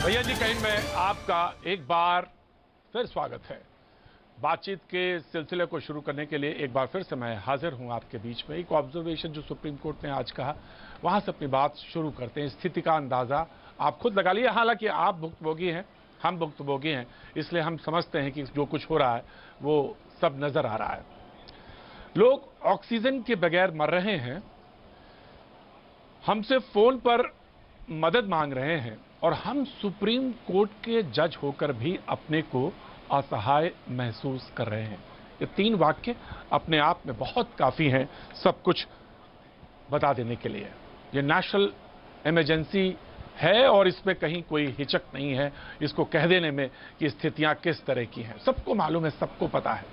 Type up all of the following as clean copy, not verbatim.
भैया जी कहीं में आपका एक बार फिर स्वागत है। बातचीत के सिलसिले को शुरू करने के लिए एक बार फिर से मैं हाजिर हूं आपके बीच में। एक ऑब्जर्वेशन जो सुप्रीम कोर्ट ने आज कहा, वहां से अपनी बात शुरू करते हैं। स्थिति का अंदाजा आप खुद लगा लिए। हालांकि आप भुक्तभोगी हैं, हम भुक्तभोगी हैं, इसलिए हम समझते हैं कि जो कुछ हो रहा है वो सब नजर आ रहा है। लोग ऑक्सीजन के बगैर मर रहे हैं, हमसे फोन पर मदद मांग रहे हैं और हम सुप्रीम कोर्ट के जज होकर भी अपने को असहाय महसूस कर रहे हैं। ये तीन वाक्य अपने आप में बहुत काफी हैं सब कुछ बता देने के लिए। ये नेशनल इमरजेंसी है और इसमें कहीं कोई हिचक नहीं है इसको कह देने में कि स्थितियां किस तरह की हैं। सबको मालूम है, सबको पता है।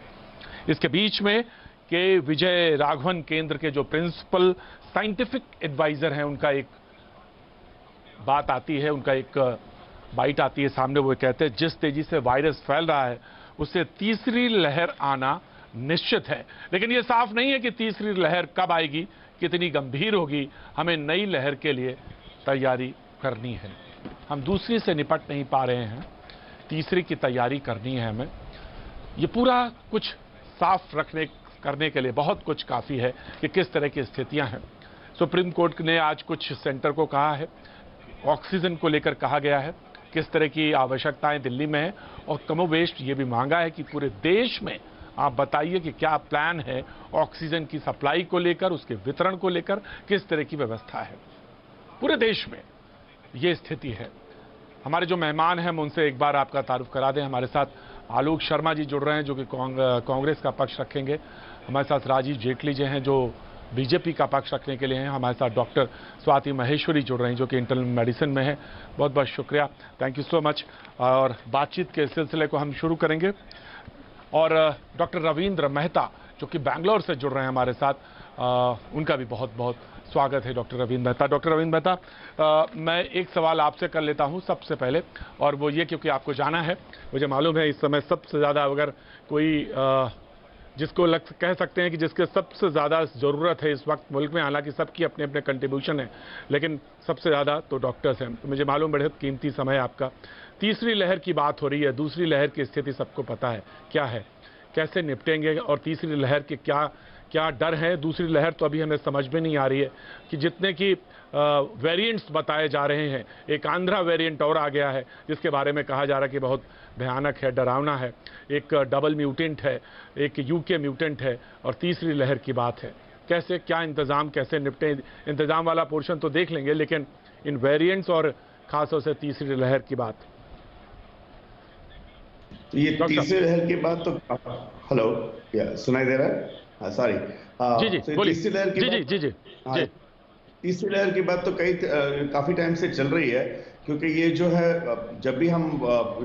इसके बीच में के विजय राघवन केंद्र के जो प्रिंसिपल साइंटिफिक एडवाइजर हैं, उनका एक बात आती है, उनका एक बाइट आती है सामने। वो कहते हैं जिस तेजी से वायरस फैल रहा है उससे तीसरी लहर आना निश्चित है, लेकिन ये साफ नहीं है कि तीसरी लहर कब आएगी, कितनी गंभीर होगी। हमें नई लहर के लिए तैयारी करनी है। हम दूसरी से निपट नहीं पा रहे हैं, तीसरी की तैयारी करनी है हमें। ये पूरा कुछ साफ करने के लिए बहुत कुछ काफी है कि किस तरह की स्थितियां हैं। सुप्रीम कोर्ट ने आज कुछ सेंटर को कहा है, ऑक्सीजन को लेकर कहा गया है किस तरह की आवश्यकताएं दिल्ली में है, और कमोवेश ये भी मांगा है कि पूरे देश में आप बताइए कि क्या प्लान है ऑक्सीजन की सप्लाई को लेकर, उसके वितरण को लेकर किस तरह की व्यवस्था है। पूरे देश में ये स्थिति है। हमारे जो मेहमान हैं हम उनसे एक बार आपका तारुफ करा दें। हमारे साथ आलोक शर्मा जी जुड़ रहे हैं जो कि कांग्रेस का पक्ष रखेंगे। हमारे साथ राजीव जेटली जी हैं जो बीजेपी का पक्ष रखने के लिए हैं। हमारे साथ डॉक्टर स्वाति महेश्वरी जुड़ रही हैं जो कि इंटरनल मेडिसिन में है। बहुत बहुत शुक्रिया, थैंक यू सो मच। और बातचीत के सिलसिले को हम शुरू करेंगे और डॉक्टर रविंद्र मेहता जो कि बैंगलोर से जुड़ रहे हैं हमारे साथ, उनका भी बहुत बहुत स्वागत है। डॉक्टर रविंद्र मेहता, मैं एक सवाल आपसे कर लेता हूं सबसे पहले, और वो ये क्योंकि आपको जाना है। मुझे मालूम है इस समय सबसे ज़्यादा अगर कोई जिसको कह सकते हैं कि जिसके सबसे ज़्यादा ज़रूरत है इस वक्त मुल्क में, हालांकि सबकी अपने अपने कंट्रीब्यूशन है, लेकिन सबसे ज़्यादा तो डॉक्टर्स हैं। तो मुझे मालूम बड़े कीमती समय है आपका। तीसरी लहर की बात हो रही है, दूसरी लहर की स्थिति सबको पता है क्या है, कैसे निपटेंगे, और तीसरी लहर के क्या क्या डर है। दूसरी लहर तो अभी हमें समझ में नहीं आ रही है कि जितने की वेरिएंट्स बताए जा रहे हैं, एक आंध्रा वेरिएंट और आ गया है जिसके बारे में कहा जा रहा है कि बहुत भयानक है, डरावना है। एक डबल म्यूटेंट है, एक यूके म्यूटेंट है, और तीसरी लहर की बात है। कैसे क्या इंतज़ाम, कैसे निपटे, इंतज़ाम वाला पोर्शन तो देख लेंगे, लेकिन इन वेरिएंट्स और खासतौर से तीसरी लहर की बात। तो ये तीसरी लहर की बात तो हेलो, या सुनाई दे रहा है? सॉरी, जी जी तो तीसरी लहर की जी जी जी जी तीसरी लहर की बात तो काफी टाइम से चल रही है, क्योंकि ये जो है जब भी हम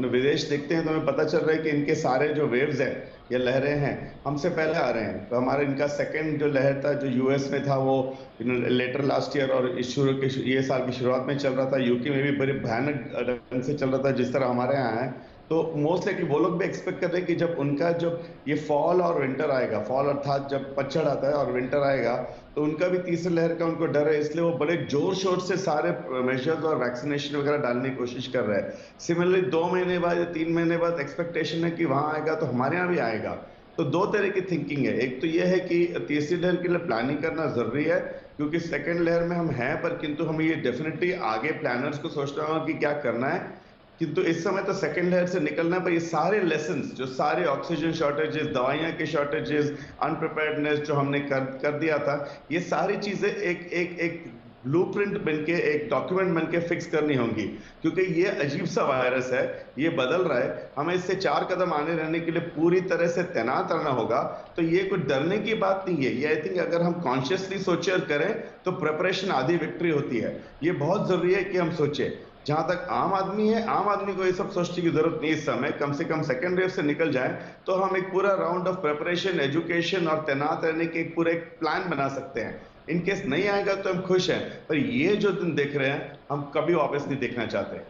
विदेश देखते हैं तो हमें पता चल रहा है कि इनके सारे जो वेव्स हैं या लहरें हैं हमसे पहले आ रहे हैं। तो हमारा इनका सेकंड जो लहर था जो यूएस में था वो लेटर लास्ट ईयर और ये साल की शुरुआत में चल रहा था। यूके में भी बड़े भयानक ढंग से चल रहा था जिस तरह हमारे यहाँ है। तो मोस्ट लाइकली वो लोग भी एक्सपेक्ट कर रहे हैं कि जब उनका जब ये फॉल और विंटर आएगा, फॉल अर्थात जब पतझड़ आता है और विंटर आएगा, तो उनका भी तीसरी लहर का उनको डर है, इसलिए वो बड़े जोर शोर से सारे मेजर्स और वैक्सीनेशन वगैरह डालने की कोशिश कर रहे हैं। सिमिलरली 2 महीने बाद या 3 महीने बाद एक्सपेक्टेशन है कि वहां आएगा तो हमारे यहाँ भी आएगा। तो दो तरह की थिंकिंग है। एक तो ये है कि तीसरी लहर के लिए प्लानिंग करना जरूरी है, क्योंकि सेकेंड लहर में हम हैं, पर किंतु हमें ये डेफिनेटली आगे प्लानर्स को सोचना होगा कि क्या करना है। किंतु इस समय तो सेकेंड लहर से निकलना है, पर ये सारे लेसन्स, जो सारे ऑक्सीजन शॉर्टेजेस, दवाइयां के शॉर्टेजेस, अनप्रिपेयर्डनेस जो हमने कर दिया था, ये सारी चीजें एक ब्लूप्रिंट बनके, एक डॉक्यूमेंट बनके फिक्स करनी होंगी, क्योंकि ये अजीब सा वायरस है, ये बदल रहा है। हमें इससे 4 कदम आने रहने के लिए पूरी तरह से तैनात रहना होगा। तो ये कोई डरने की बात नहीं है। ये आई थिंक अगर हम कॉन्शियसली सोचे और करें तो प्रिपरेशन आधी विक्ट्री होती है। ये बहुत जरूरी है कि हम सोचें। जहां तक आम आदमी है, आम आदमी को ये सब सोचने की जरूरत नहीं। इस समय कम से कम सेकेंड वेव से निकल जाए तो हम एक पूरा राउंड ऑफ प्रिपरेशन, एजुकेशन और तैनात रहने के एक पूरा एक प्लान बना सकते हैं। इन केस नहीं आएगा तो हम खुश हैं, पर ये जो दिन देख रहे हैं हम कभी वापस नहीं देखना चाहते।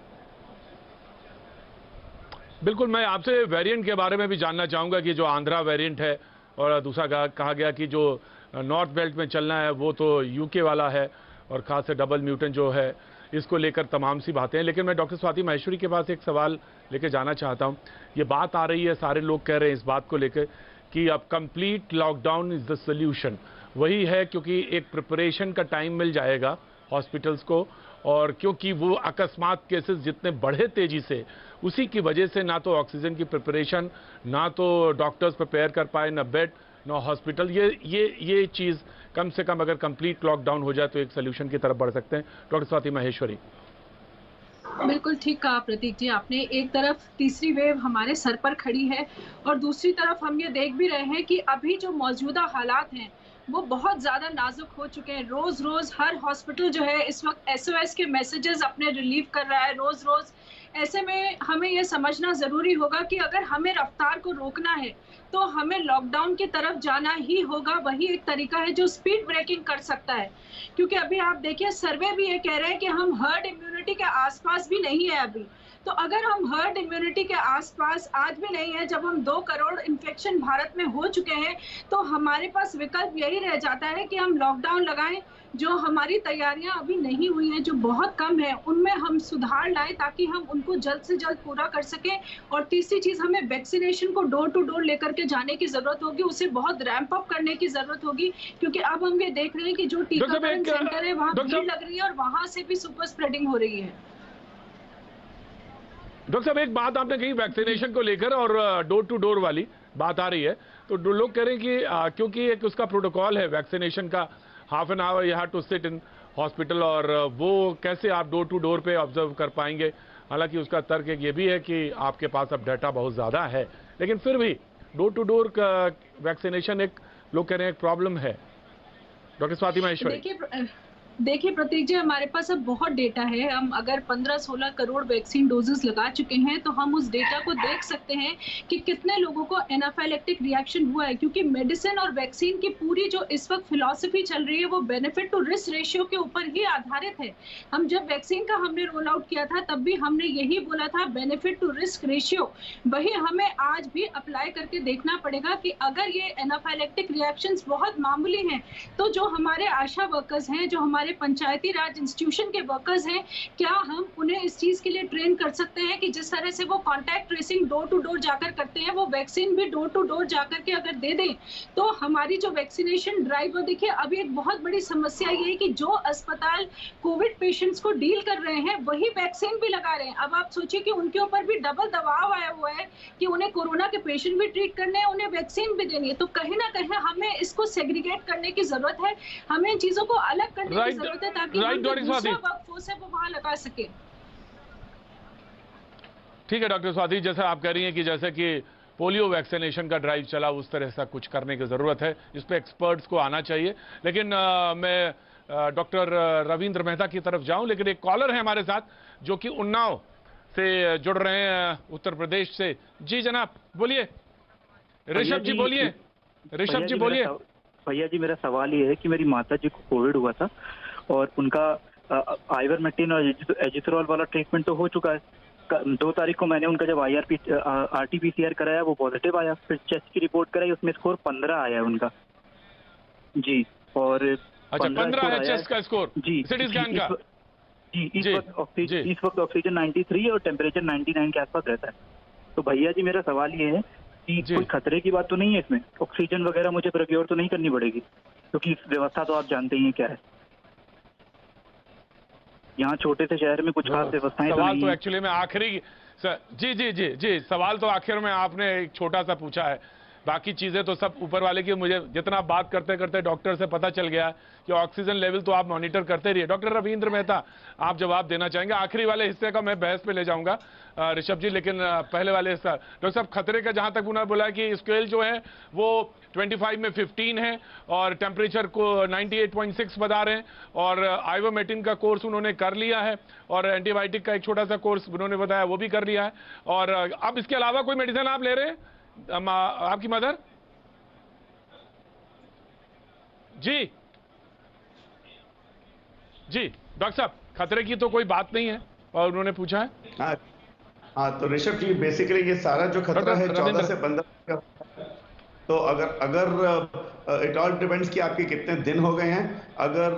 बिल्कुल, मैं आपसे वेरिएंट के बारे में भी जानना चाहूंगा कि जो आंध्रा वेरिएंट है और दूसरा कहा गया कि जो नॉर्थ बेल्ट में चलना है वो तो यूके वाला है, और खास से डबल म्यूटेंट जो है इसको लेकर तमाम सी बातें हैं। लेकिन मैं डॉक्टर स्वाति माहेश्वरी के पास एक सवाल लेकर जाना चाहता हूं। ये बात आ रही है, सारे लोग कह रहे हैं इस बात को लेकर कि अब complete lockdown is the solution. वही है, क्योंकि एक प्रिपरेशन का टाइम मिल जाएगा हॉस्पिटल्स को, और क्योंकि वो अकस्मात केसेस जितने बढ़े तेजी से, उसी की वजह से ना तो ऑक्सीजन की प्रिपरेशन, ना तो डॉक्टर्स प्रिपेयर कर पाए, ना बेड, ना हॉस्पिटल। ये चीज़ कम से कम अगर कंप्लीट लॉकडाउन हो जाए तो एक सोल्यूशन की तरफ बढ़ सकते हैं। डॉक्टर स्वाति माहेश्वरी। बिल्कुल ठीक कहा प्रतीक जी आपने। एक तरफ तीसरी वेव हमारे सर पर खड़ी है और दूसरी तरफ हम ये देख भी रहे हैं कि अभी जो मौजूदा हालात हैं वो बहुत ज्यादा नाजुक हो चुके हैं। रोज रोज हर हॉस्पिटल जो है इस वक्त SOS के मैसेजेस अपने रिलीव कर रहा है रोज रोज। ऐसे में हमें यह समझना जरूरी होगा कि अगर हमें रफ्तार को रोकना है तो हमें लॉकडाउन की तरफ जाना ही होगा। वही एक तरीका है जो स्पीड ब्रेकिंग कर सकता है, क्योंकि अभी आप देखिए सर्वे भी ये कह रहे हैं कि हम हर्ड इम्यूनिटी के आसपास भी नहीं है अभी। तो अगर हम हर्ड इम्यूनिटी के आसपास आज भी नहीं है, जब हम 2 करोड़ इन्फेक्शन भारत में हो चुके हैं, तो हमारे पास विकल्प यही रह जाता है कि हम लॉकडाउन लगाएं। जो हमारी तैयारियां अभी नहीं हुई हैं, जो बहुत कम है, उनमें हम सुधार लाएं ताकि हम उनको जल्द से जल्द पूरा कर सकें। और तीसरी चीज, हमें वैक्सीनेशन को डोर टू डोर लेकर के जाने की जरूरत होगी, उसे बहुत रैंप अप करने की जरूरत होगी, क्योंकि अब हम ये देख रहे हैं कि जो टीकाकरण सेंटर है वहाँ भीड़ लग रही है और वहां से भी सुपर स्प्रेडिंग हो रही है। डॉक्टर साहब, एक बात आपने कही वैक्सीनेशन को लेकर और डोर टू डोर वाली बात आ रही है, तो लोग कह रहे हैं कि क्योंकि एक उसका प्रोटोकॉल है वैक्सीनेशन का, half an hour you have to sit in hospital, और वो कैसे आप डोर टू डोर पे ऑब्जर्व कर पाएंगे। हालांकि उसका तर्क एक ये भी है कि आपके पास अब डाटा बहुत ज़्यादा है, लेकिन फिर भी डोर टू डोर का वैक्सीनेशन एक लोग कह रहे हैं एक प्रॉब्लम है। डॉक्टर स्वाति माहेश्वरी। देखिए प्रतीक जी, हमारे पास अब बहुत डेटा है। हम अगर 15-16 करोड़ वैक्सीन डोजेस लगा चुके हैं तो हम उस डेटा को देख सकते हैं कि कितने लोगों को एनाफाइलेक्टिक रिएक्शन हुआ है, क्योंकि मेडिसिन और वैक्सीन की पूरी जो इस वक्त फिलॉसफी चल रही है वो बेनिफिट टू रिस्क रेशियो के ऊपर ही आधारित है। हम जब वैक्सीन का हमने रोल आउट किया था तब भी हमने यही बोला था, बेनिफिट टू रिस्क रेशियो। वही हमें आज भी अप्लाई करके देखना पड़ेगा कि अगर ये एनाफाइलेक्टिक रिएक्शंस बहुत मामूली हैं तो जो हमारे आशा वर्कर्स हैं, जो हमारे पंचायती राज इंस्टीट्यूशन के वर्कर्स हैं, क्या हम उन्हें इस चीज के लिए ट्रेन कर सकते हैं कि जिस तरह से वो contact tracing door to door जाकर करते हैं, वो वैक्सीन भी डोर टू डोर जाकर के अगर दे दें तो हमारी जो वैक्सीनेशन ड्राइव, देखिए अभी एक बहुत बड़ी समस्या ये है कि जो अस्पताल कोविड पेशेंट्स को डील कर रहे हैं वही वैक्सीन भी लगा रहे हैं। अब आप सोचिए कि उनके ऊपर भी डबल दबाव आया हुआ है कि उन्हें कोरोना के पेशेंट भी ट्रीट करने हैं, उन्हें वैक्सीन भी देनी है। तो कहीं ना कहीं हमें इसको सेग्रीगेट करने की जरूरत है, हमें इन चीजों को अलग करने की जरूरत है ताकि हम जो दूसरा वर्कफोर्स है वो वहां लगा सके। ठीक है डॉक्टर स्वाति, जैसा आप कह रही हैं कि जैसे कि पोलियो वैक्सीनेशन का ड्राइव चला, उस तरह से कुछ करने की जरूरत है, इस पे एक्सपर्ट्स को आना चाहिए। लेकिन मैं डॉक्टर रविंद्र मेहता की तरफ जाऊं, लेकिन एक कॉलर है हमारे साथ जो कि उन्नाव से जुड़ रहे हैं, उत्तर प्रदेश से। जी जनाब बोलिए। ऋषभ जी बोलिए। ऋषभ जी बोलिए। भैया जी, मेरा सवाल ये है कि मेरी माता जी को कोविड हुआ था और उनका आइवरमेक्टिन और एजिथ्रोल वाला ट्रीटमेंट तो हो चुका है। 2 तारीख को मैंने उनका जब RT-PCR कराया वो पॉजिटिव आया, फिर चेस्ट की रिपोर्ट कराई, उसमें स्कोर 15 आया है उनका जी। और अच्छा 15 है चेस्ट का स्कोर जी, सिटी स्कैन का जी। इस वक्त ऑक्सीजन 93 और टेम्परेचर 99 के आसपास रहता है। तो भैया जी मेरा सवाल ये है कि कोई खतरे की बात तो नहीं है इसमें? ऑक्सीजन वगैरह मुझे प्रोक्योर तो नहीं करनी पड़ेगी, क्योंकि व्यवस्था तो आप जानते ही हैं क्या है। यहाँ छोटे से शहर में कुछ खास व्यवस्थाएं तो नहीं। तो एक्चुअली में आखिरी जी जी जी जी सवाल तो आखिर में आपने एक छोटा सा पूछा है, बाकी चीजें तो सब ऊपर वाले की। मुझे जितना बात करते करते डॉक्टर से पता चल गया कि ऑक्सीजन लेवल तो आप मॉनिटर करते रहिए। डॉक्टर रविंद्र मेहता, आप जवाब देना चाहेंगे? आखिरी वाले हिस्से का मैं बहस पे ले जाऊंगा ऋषभ जी, लेकिन पहले वाले हिस्सा डॉक्टर साहब, खतरे का जहां तक उन्होंने बोला कि स्केल जो है वो 25 में 15 है और टेम्परेचर को 98.6 बता रहे हैं, और आइवरमेक्टिन का कोर्स उन्होंने कर लिया है और एंटीबायोटिक का एक छोटा सा कोर्स उन्होंने बताया वो भी कर लिया है। और अब इसके अलावा कोई मेडिसिन आप ले रहे हैं? आपकी मदर जी जी डॉक्टर साहब, खतरे की तो कोई बात नहीं है और उन्होंने पूछा है। हाँ तो ऋषभ जी, बेसिकली ये सारा जो खतरा है 14 से 15 का, तो अगर इट ऑल डिपेंड्स कि आपके कितने दिन हो गए हैं। अगर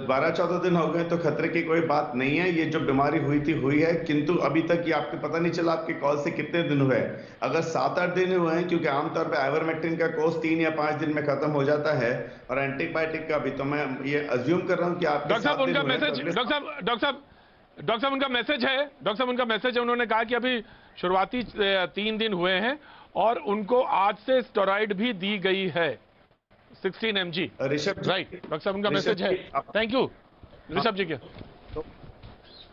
12-14 दिन हो गए तो खतरे की कोई बात नहीं है, ये जो बीमारी हुई थी हुई है, किंतु अभी तक ये आपको पता नहीं चला आपके कॉल से कितने दिन हुए। अगर 7-8 दिन हुए हैं, क्योंकि आमतौर पे आइवरमेक्टिन का कोर्स 3 या 5 दिन में खत्म हो जाता है और एंटीबायोटिक का भी, तो मैं ये अज्यूम कर रहा हूँ कि आपके डॉक्टर साहब 7 दिन उनका हुए हैं, तो मैसेज, अगले डॉक्टर साहब उनका मैसेज है, उन्होंने कहा कि अभी शुरुआती 3 दिन हुए हैं और उनको आज से स्टेरॉइड भी दी गई है 16 mg। ऋषभ जी, राइट डॉक्टर साहब उनका मैसेज है। थैंक यू ऋषभ जी के।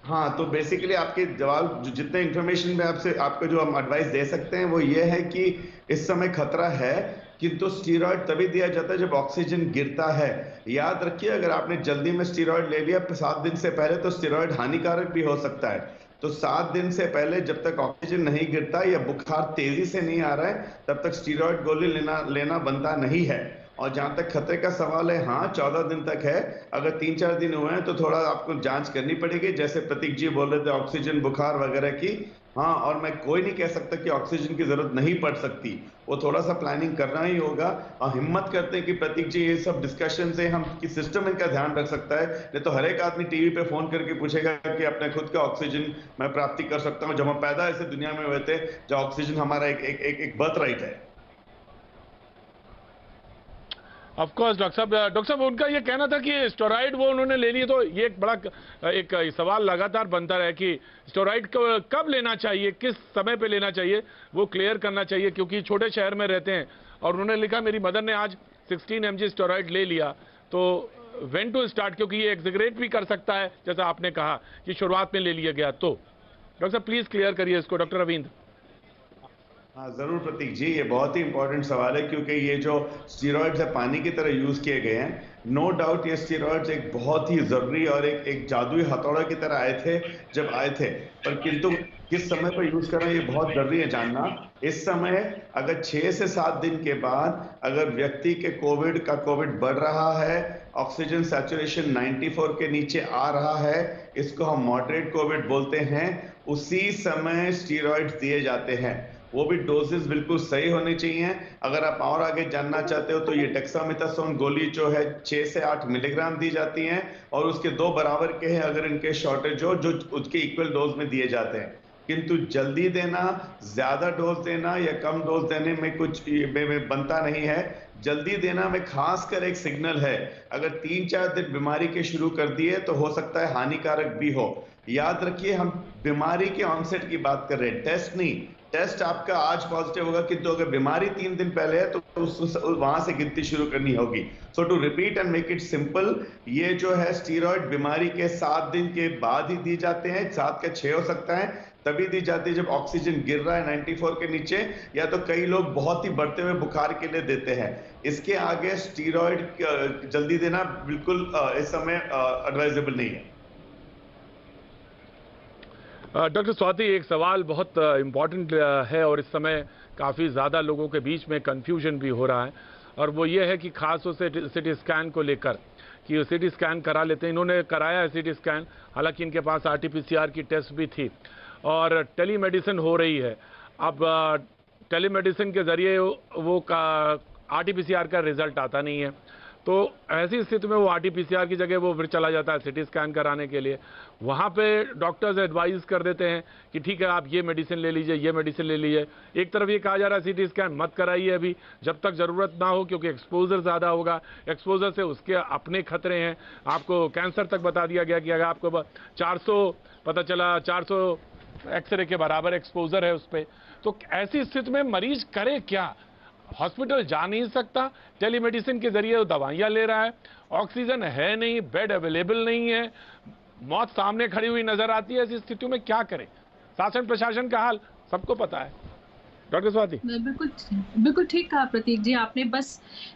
हाँ, तो बेसिकली आपके जवाब जितने इंफॉर्मेशन में आपको जो हम एडवाइस दे सकते हैं वो ये है कि इस समय खतरा है, किंतु स्टीरॉयड तभी दिया जाता है जब ऑक्सीजन गिरता है। याद रखिए, अगर आपने जल्दी में स्टीरॉयड ले लिया 7 दिन से पहले, तो स्टीरॉयड हानिकारक भी हो सकता है। तो 7 दिन से पहले जब तक ऑक्सीजन नहीं गिरता या बुखार तेजी से नहीं आ रहा है, तब तक स्टीरॉयड गोली लेना बनता नहीं है। और जहां तक खतरे का सवाल है, हाँ 14 दिन तक है। अगर 3-4 दिन हुए हैं तो थोड़ा आपको जांच करनी पड़ेगी, जैसे प्रतीक जी बोल रहे थे ऑक्सीजन बुखार वगैरह की। हाँ, और मैं कोई नहीं कह सकता कि ऑक्सीजन की जरूरत नहीं पड़ सकती, वो थोड़ा सा प्लानिंग करना ही होगा। और हिम्मत करते हैं कि प्रतीक जी ये सब डिस्कशन से हम कि सिस्टम इनका ध्यान रख सकता है, नहीं तो हर एक आदमी टीवी पे फोन करके पूछेगा कि अपने खुद का ऑक्सीजन मैं प्राप्ति कर सकता हूँ, जब हम पैदा ऐसे दुनिया में हुए थे जो ऑक्सीजन हमारा एक बर्थ राइट है। ऑफ कोर्स डॉक्टर साहब उनका ये कहना था कि स्टेरॉइड वो उन्होंने ले लिए, तो ये एक बड़ा एक सवाल लगातार बनता है कि स्टेरॉइड कब लेना चाहिए, किस समय पे लेना चाहिए, वो क्लियर करना चाहिए, क्योंकि छोटे शहर में रहते हैं। और उन्होंने लिखा मेरी मदर ने आज 16 mg स्टेरॉइड ले लिया, तो व्हेन टू स्टार्ट, क्योंकि ये एग्जैगरेट भी कर सकता है, जैसा आपने कहा कि शुरुआत में ले लिया गया। तो डॉक्टर साहब प्लीज क्लियर करिए इसको। डॉक्टर रविंद्र। हाँ जरूर प्रतीक जी, ये बहुत ही इंपॉर्टेंट सवाल है, क्योंकि ये जो स्टीरॉइड्स है पानी की तरह यूज किए गए हैं। नो डाउट ये स्टीरॉइड्स एक बहुत ही जरूरी और एक जादुई हथौड़ा की तरह आए थे जब आए थे, पर किंतु किस समय पर यूज करना ये बहुत जरूरी है जानना। इस समय अगर 6 से 7 दिन के बाद अगर व्यक्ति के कोविड बढ़ रहा है, ऑक्सीजन सैचुरेशन 94 के नीचे आ रहा है, इसको हम मॉडरेट कोविड बोलते हैं, उसी समय स्टीरॉइड्स दिए जाते हैं। वो भी डोजेस बिल्कुल सही होने चाहिए। अगर आप और आगे जानना चाहते हो तो ये डेक्सामेथासोन गोली जो है 6 से 8 मिलीग्राम दी जाती हैं, और उसके 2 बराबर के हैं अगर इनके शॉर्टेज हो, जो उसके इक्वल डोज में दिए जाते हैं। किंतु जल्दी देना, ज्यादा डोज देना या कम डोज देने में कुछ बनता नहीं है। जल्दी देना में खासकर एक सिग्नल है, अगर 3-4 दिन बीमारी के शुरू कर दिए तो हो सकता है हानिकारक भी हो। याद रखिए, हम बीमारी के ऑनसेट की बात कर रहे हैं, टेस्ट नहीं। टेस्ट आपका आज पॉजिटिव होगा, किंतु अगर बीमारी 3 दिन पहले है तो वहां से गिनती शुरू करनी होगी। So to repeat and make it simple, ये जो है स्टीरॉइड बीमारी के 7 दिन के बाद ही दी जाते हैं, 7 के 6 हो सकता है, तभी दी जाती है जब ऑक्सीजन गिर रहा है 94 के नीचे, या तो कई लोग बहुत ही बढ़ते हुए बुखार के लिए देते हैं। इसके आगे स्टीरॉइड जल्दी देना बिल्कुल इस समय एडवाइजेबल नहीं है। डॉक्टर स्वाति, एक सवाल बहुत इम्पॉर्टेंट है और इस समय काफ़ी ज़्यादा लोगों के बीच में कंफ्यूजन भी हो रहा है, और वो ये है कि खास तौर से सिटी स्कैन को लेकर कि सिटी स्कैन करा लेते हैं। इन्होंने कराया है सिटी स्कैन, हालांकि इनके पास RT-PCR की टेस्ट भी थी और टेलीमेडिसिन हो रही है। अब टेलीमेडिसिन के ज़रिए वो RT-PCR का रिजल्ट आता नहीं है, तो ऐसी स्थिति में वो RT-PCR की जगह वो फिर चला जाता है सिटी स्कैन कराने के लिए। वहाँ पे डॉक्टर्स एडवाइस कर देते हैं कि ठीक है आप ये मेडिसिन ले लीजिए, ये मेडिसिन ले लीजिए। एक तरफ ये कहा जा रहा है सिटी स्कैन मत कराइए अभी जब तक ज़रूरत ना हो, क्योंकि एक्सपोजर ज़्यादा होगा, एक्सपोजर से उसके अपने खतरे हैं। आपको कैंसर तक बता दिया गया कि अगर आपको 400 पता चला 400 एक्सरे के बराबर एक्सपोजर है उस पर, तो ऐसी स्थिति में मरीज करे क्या? हॉस्पिटल जा नहीं सकता, टेलीमेडिसिन के जरिए वो दवाइयां ले रहा है, ऑक्सीजन है नहीं, बेड अवेलेबल नहीं है, मौत सामने खड़ी हुई नजर आती है। ऐसी स्थिति में क्या करें? शासन प्रशासन का हाल सबको पता है। डॉक्टर स्वाति। बिल्कुल ठीक कहा प्रतीक जी आपने। बस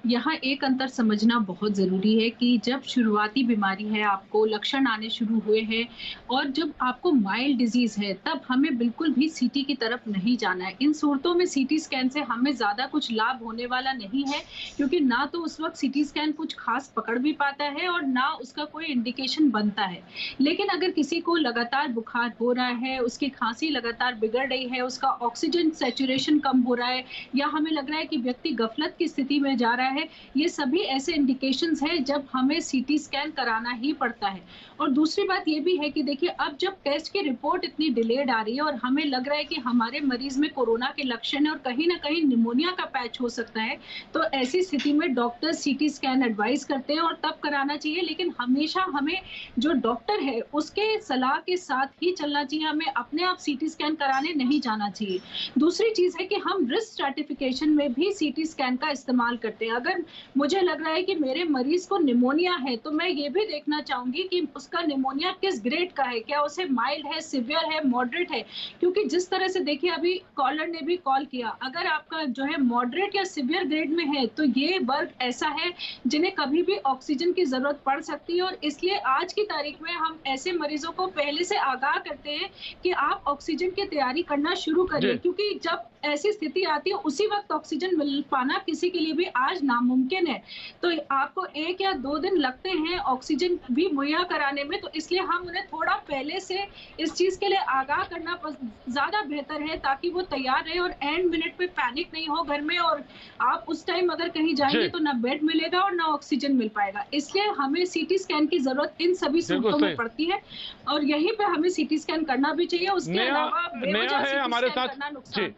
यहाँ एक अंतर समझना बहुत ज़रूरी है कि जब शुरुआती बीमारी है, आपको लक्षण आने शुरू हुए हैं और जब आपको माइल्ड डिजीज़ है, तब हमें बिल्कुल भी सीटी की तरफ नहीं जाना है। इन सूरतों में सीटी स्कैन से हमें ज़्यादा कुछ लाभ होने वाला नहीं है, क्योंकि ना तो उस वक्त सीटी स्कैन कुछ खास पकड़ भी पाता है और ना उसका कोई इंडिकेशन बनता है। लेकिन अगर किसी को लगातार बुखार हो रहा है, उसकी खांसी लगातार बिगड़ रही है, उसका ऑक्सीजन सैचुरेशन ऑक्सीजनेशन कम हो रहा है या हमें लग रहा है कि व्यक्ति गफलत की स्थिति में जा रहा है, ये सभी ऐसे इंडिकेशंस हैं जब हमें सीटी स्कैन कराना ही पड़ता है। और दूसरी बात ये भी है कि देखिए, अब जब टेस्ट की रिपोर्ट इतनी डिलेड आ रही है और हमें लग रहा है कि हमारे मरीज में कोरोना के लक्षण है और कहीं ना कहीं निमोनिया का पैच हो सकता है, तो ऐसी स्थिति में डॉक्टर सीटी स्कैन एडवाइस करते हैं और तब कराना चाहिए। लेकिन हमेशा हमें जो डॉक्टर है उसके सलाह के साथ ही चलना चाहिए, हमें अपने आप सीटी स्कैन कराने नहीं जाना चाहिए। दूसरी चीज है कि हम रिस्क स्ट्रैटिफिकेशन में भी सीटी स्कैन का इस्तेमाल करते हैं। अगर मुझे लग रहा है कि मेरे मरीज को निमोनिया है तो मैं ये भी देखना चाहूंगी कि उसका निमोनिया किस ग्रेड का है, क्या उसे माइल्ड है, सिवियर है, मॉडरेट है। क्योंकि जिस तरह से देखिए, अभी कॉलर ने भी कॉल किया, अगर आपका जो है मॉडरेट या सिवियर ग्रेड में है तो ये वर्ग ऐसा है जिन्हें कभी भी ऑक्सीजन की जरूरत पड़ सकती है। और इसलिए आज की तारीख में हम ऐसे मरीजों को पहले से आगाह करते हैं कि आप ऑक्सीजन की तैयारी करना शुरू करिए, क्योंकि जब ऐसी स्थिति आती है उसी वक्त ऑक्सीजन मिल पाना किसी के लिए भी आज नामुमकिन है। तो आपको 1 या 2 दिन लगते हैं ऑक्सीजन भी मुहैया कराने में, तो इसलिए हम उन्हें थोड़ा पहले से इस चीज के लिए आगाह करना ज्यादा बेहतर है, ताकि वो तैयार रहे और एंड मिनट पे पैनिक नहीं हो घर में और आप उस टाइम अगर कहीं जाएंगे तो ना बेड मिलेगा और ना ऑक्सीजन मिल पाएगा। इसलिए हमें सीटी स्कैन की जरूरत इन सभी सूरतों में पड़ती है और यहीं पे हमें सीटी स्कैन करना भी चाहिए। उसके अलावा बेवजह सीटी स्कैन करना नुकसान है।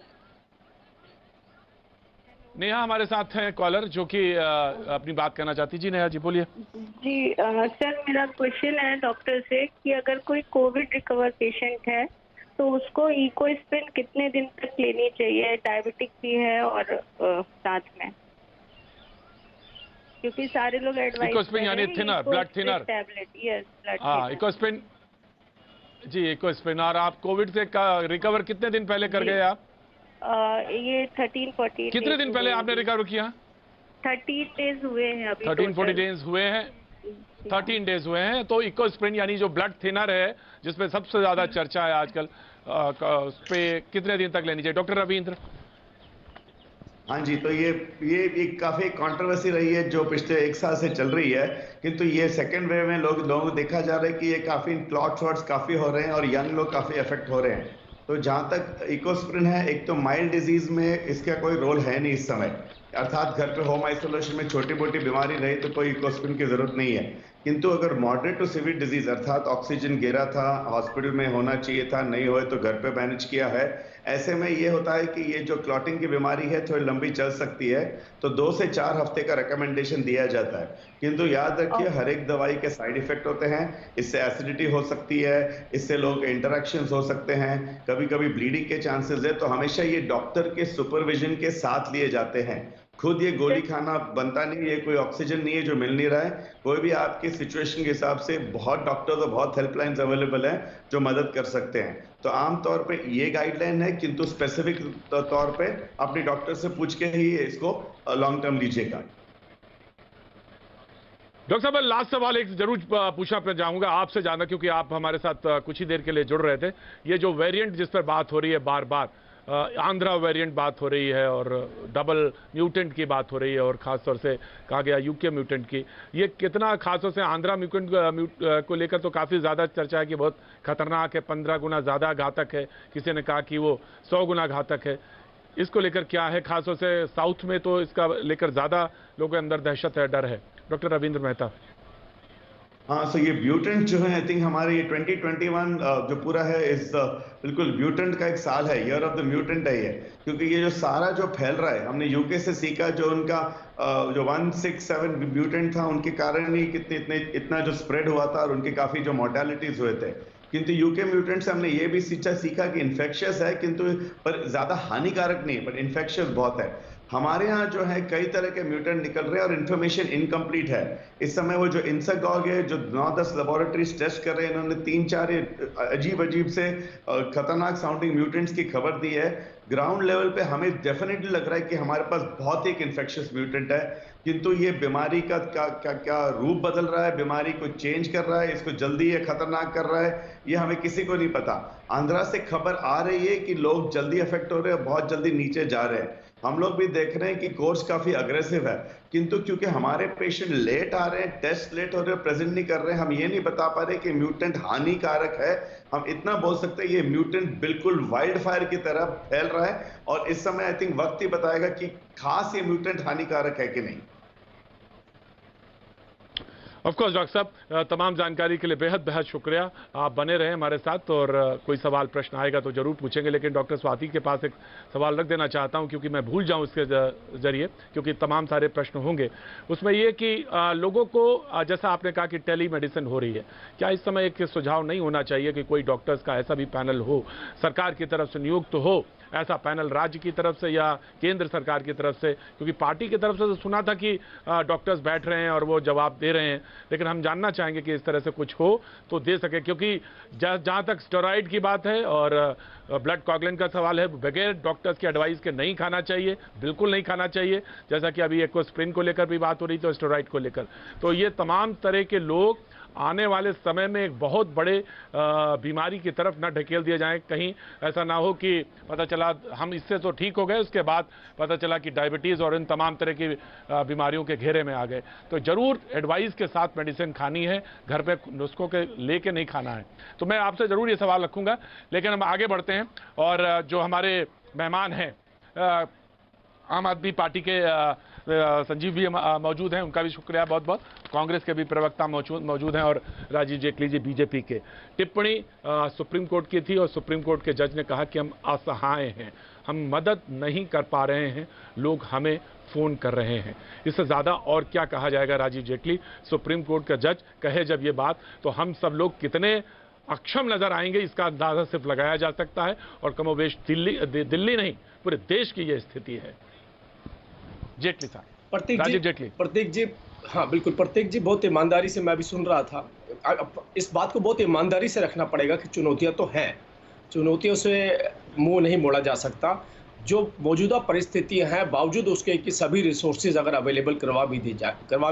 नेहा हमारे साथ हैं कॉलर जो कि अपनी बात करना चाहती। जी नेहा जी बोलिए। जी सर, मेरा क्वेश्चन है डॉक्टर से कि अगर कोई कोविड रिकवर पेशेंट है तो उसको इकोस्प्रिन कितने दिन तक लेनी चाहिए? डायबिटिक भी है और साथ में, क्योंकि सारे लोग एडवाइस इकोस्प्रिन यानी thinner, blood thinner tablet. Yes, blood हाँ इकोस्प्रिन। जी इकोस्प्रिन। और आप कोविड से रिकवर कितने दिन पहले कर गए आप? ये 13-14 कितने दिन पहले आपने रिकवर किया? 13 डेज हुए हैं अभी। 13-14 डेज हुए हैं। 13 डेज हुए हैं। तो इकोस्प्रिन यानी जो ब्लड थिनर है जिसपे सबसे ज्यादा चर्चा है आजकल, उस पे कितने दिन तक लेनी चाहिए डॉक्टर रविंद्र? हाँ जी, तो ये एक काफी कंट्रोवर्सी रही है जो पिछले 1 साल से चल रही है, किंतु ये सेकेंड वेव में लोगों को देखा जा रहा है कि ये काफी क्लॉट शॉट्स काफी हो रहे हैं और यंग लोग काफी इफेक्ट हो रहे हैं। तो जहां तक इकोस्प्रिन है, एक तो माइल्ड डिजीज में इसका कोई रोल है नहीं इस समय, अर्थात घर पे होम आइसोलेशन में छोटी मोटी बीमारी रही तो कोई इकोस्प्रिन की जरूरत नहीं है। किंतु अगर मॉडरेट टू सीवियर डिजीज अर्थात ऑक्सीजन गिरा था, हॉस्पिटल में होना चाहिए था, नहीं हुए तो घर पे मैनेज किया है, ऐसे में ये होता है कि ये जो क्लॉटिंग की बीमारी है थोड़ी लंबी चल सकती है, तो 2 से 4 हफ्ते का रिकमेंडेशन दिया जाता है। किंतु याद रखिए हर एक दवाई के साइड इफेक्ट होते हैं। इससे एसिडिटी हो सकती है, इससे लोग इंटरेक्शंस हो सकते हैं, कभी कभी ब्लीडिंग के चांसेस है। तो हमेशा ये डॉक्टर के सुपरविजन के साथ लिए जाते हैं। खुद ये गोली खाना बनता नहीं, ये कोई ऑक्सीजन नहीं है जो मिल नहीं रहा है। कोई भी आपकी सिचुएशन के हिसाब से बहुत डॉक्टर्स और बहुत हेल्पलाइंस अवेलेबल हैं जो मदद कर सकते हैं। तो आमतौर पे ये गाइडलाइन है, किंतु स्पेसिफिक तौर पे अपने डॉक्टर से पूछ के ही इसको लॉन्ग टर्म लीजिएगा। डॉक्टर साहब लास्ट सवाल एक जरूर पूछना पे जाऊंगा आपसे जानना, क्योंकि आप हमारे साथ कुछ ही देर के लिए जुड़ रहे थे। ये जो वेरिएंट जिस पर बात हो रही है बार बार, आंध्रा वेरिएंट बात हो रही है और डबल म्यूटेंट की बात हो रही है और खासतौर से कहा गया यूके म्यूटेंट की, ये कितना खासतौर से आंध्रा म्यूटेंट को लेकर तो काफ़ी ज़्यादा चर्चा है कि बहुत खतरनाक है, 15 गुना ज़्यादा घातक है, किसी ने कहा कि वो 100 गुना घातक है। इसको लेकर क्या है? खासतौर से साउथ में तो इसका लेकर ज़्यादा लोगों के अंदर दहशत है, डर है। डॉक्टर रविंद्र मेहता। हाँ, सो ये म्यूटेंट जो है, आई थिंक हमारे ये 2021 जो पूरा है इस बिल्कुल म्यूटेंट का एक साल है, ईयर ऑफ द म्यूटेंट है ये, क्योंकि ये जो सारा जो फैल रहा है, हमने यूके से सीखा जो उनका जो 167 म्यूटेंट था उनके कारण ही इतना जो स्प्रेड हुआ था और उनके काफी जो मोर्टेलिटीज हुए थे। किंतु यूके म्यूटेंट से हमने ये भी सीखा कि इन्फेक्शियस है, किंतु पर ज्यादा हानिकारक नहीं, पर इन्फेक्शियस बहुत है। हमारे यहाँ जो है कई तरह के म्यूटेंट निकल रहे हैं और इन्फॉर्मेशन इनकम्प्लीट है इस समय। वो जो इंसागॉग है जो 9-10 लेबोरेटरीज टेस्ट कर रहे हैं, इन्होंने 3-4 अजीब से खतरनाक साउंडिंग म्यूटेंट्स की खबर दी है। ग्राउंड लेवल पे हमें डेफिनेटली लग रहा है कि हमारे पास बहुत ही एक इन्फेक्शियस म्यूटेंट है, किंतु ये बीमारी का क्या रूप बदल रहा है, बीमारी को चेंज कर रहा है, इसको जल्दी ये खतरनाक कर रहा है, ये हमें किसी को नहीं पता। आंध्रा से खबर आ रही है कि लोग जल्दी अफेक्ट हो रहे हैं, बहुत जल्दी नीचे जा रहे हैं। हम लोग भी देख रहे हैं कि कोर्स काफी अग्रेसिव है, किंतु क्योंकि हमारे पेशेंट लेट आ रहे हैं, टेस्ट लेट हो रहे हैं, प्रेजेंट नहीं कर रहे हैं, हम ये नहीं बता पा रहे कि म्यूटेंट हानिकारक है। हम इतना बोल सकते हैं ये म्यूटेंट बिल्कुल वाइल्ड फायर की तरह फैल रहा है, और इस समय आई थिंक वक्त ही बताएगा कि खास ये म्यूटेंट हानिकारक है कि नहीं। ऑफ कोर्स डॉक्टर साहब, तमाम जानकारी के लिए बेहद बेहद शुक्रिया। आप बने रहे हमारे साथ, और कोई सवाल प्रश्न आएगा तो जरूर पूछेंगे, लेकिन डॉक्टर स्वाति के पास एक सवाल रख देना चाहता हूं, क्योंकि मैं भूल जाऊं इसके जरिए, क्योंकि तमाम सारे प्रश्न होंगे। उसमें ये कि लोगों को, जैसा आपने कहा कि टेली मेडिसिन हो रही है, क्या इस समय एक सुझाव नहीं होना चाहिए कि कोई डॉक्टर्स का ऐसा भी पैनल हो, सरकार की तरफ से नियुक्त हो ऐसा पैनल, राज्य की तरफ से या केंद्र सरकार की तरफ से? क्योंकि पार्टी की तरफ से तो सुना था कि डॉक्टर्स बैठ रहे हैं और वो जवाब दे रहे हैं, लेकिन हम जानना चाहेंगे कि इस तरह से कुछ हो तो दे सके, क्योंकि जहां तक स्टेरॉइड की बात है और ब्लड कॉगुलेंट का सवाल है, बगैर डॉक्टर्स की एडवाइस के नहीं खाना चाहिए, बिल्कुल नहीं खाना चाहिए। जैसा कि अभी एक्वास्प्रिन को लेकर भी बात हो रही थी, स्टेरॉइड को लेकर। तो ये तमाम तरह के लोग आने वाले समय में एक बहुत बड़े बीमारी की तरफ न ढकेल दिए जाएं। कहीं ऐसा ना हो कि पता चला हम इससे तो ठीक हो गए, उसके बाद पता चला कि डायबिटीज और इन तमाम तरह की बीमारियों के घेरे में आ गए। तो जरूर एडवाइस के साथ मेडिसिन खानी है, घर पे नुस्खों के लेके नहीं खाना है। तो मैं आपसे जरूर ये सवाल रखूंगा, लेकिन हम आगे बढ़ते हैं। और जो हमारे मेहमान हैं, आम आदमी पार्टी के संजीव भी मौजूद हैं, उनका भी शुक्रिया बहुत बहुत। कांग्रेस के भी प्रवक्ता मौजूद हैं, और राजीव जेटली जी बीजेपी के। टिप्पणी सुप्रीम कोर्ट की थी, और सुप्रीम कोर्ट के जज ने कहा कि हम असहाय हैं, हम मदद नहीं कर पा रहे हैं, लोग हमें फोन कर रहे हैं। इससे ज्यादा और क्या कहा जाएगा? राजीव जेटली सुप्रीम कोर्ट का जज कहे जब ये बात, तो हम सब लोग कितने अक्षम नजर आएंगे इसका अंदाजा सिर्फ लगाया जा सकता है। और कमोबेश दिल्ली नहीं, पूरे देश की यह स्थिति है। जेटली साहब, राजीव जेटली। प्रतीक जी, हाँ बिल्कुल प्रतीक जी, बहुत ईमानदारी से मैं भी सुन रहा था। इस बात को बहुत ईमानदारी से रखना पड़ेगा कि चुनौतियां तो हैं, चुनौतियों से मुंह नहीं मोड़ा जा सकता। जो मौजूदा परिस्थितियां हैं, बावजूद उसके कि सभी रिसोर्सेज अगर अवेलेबल करवा भी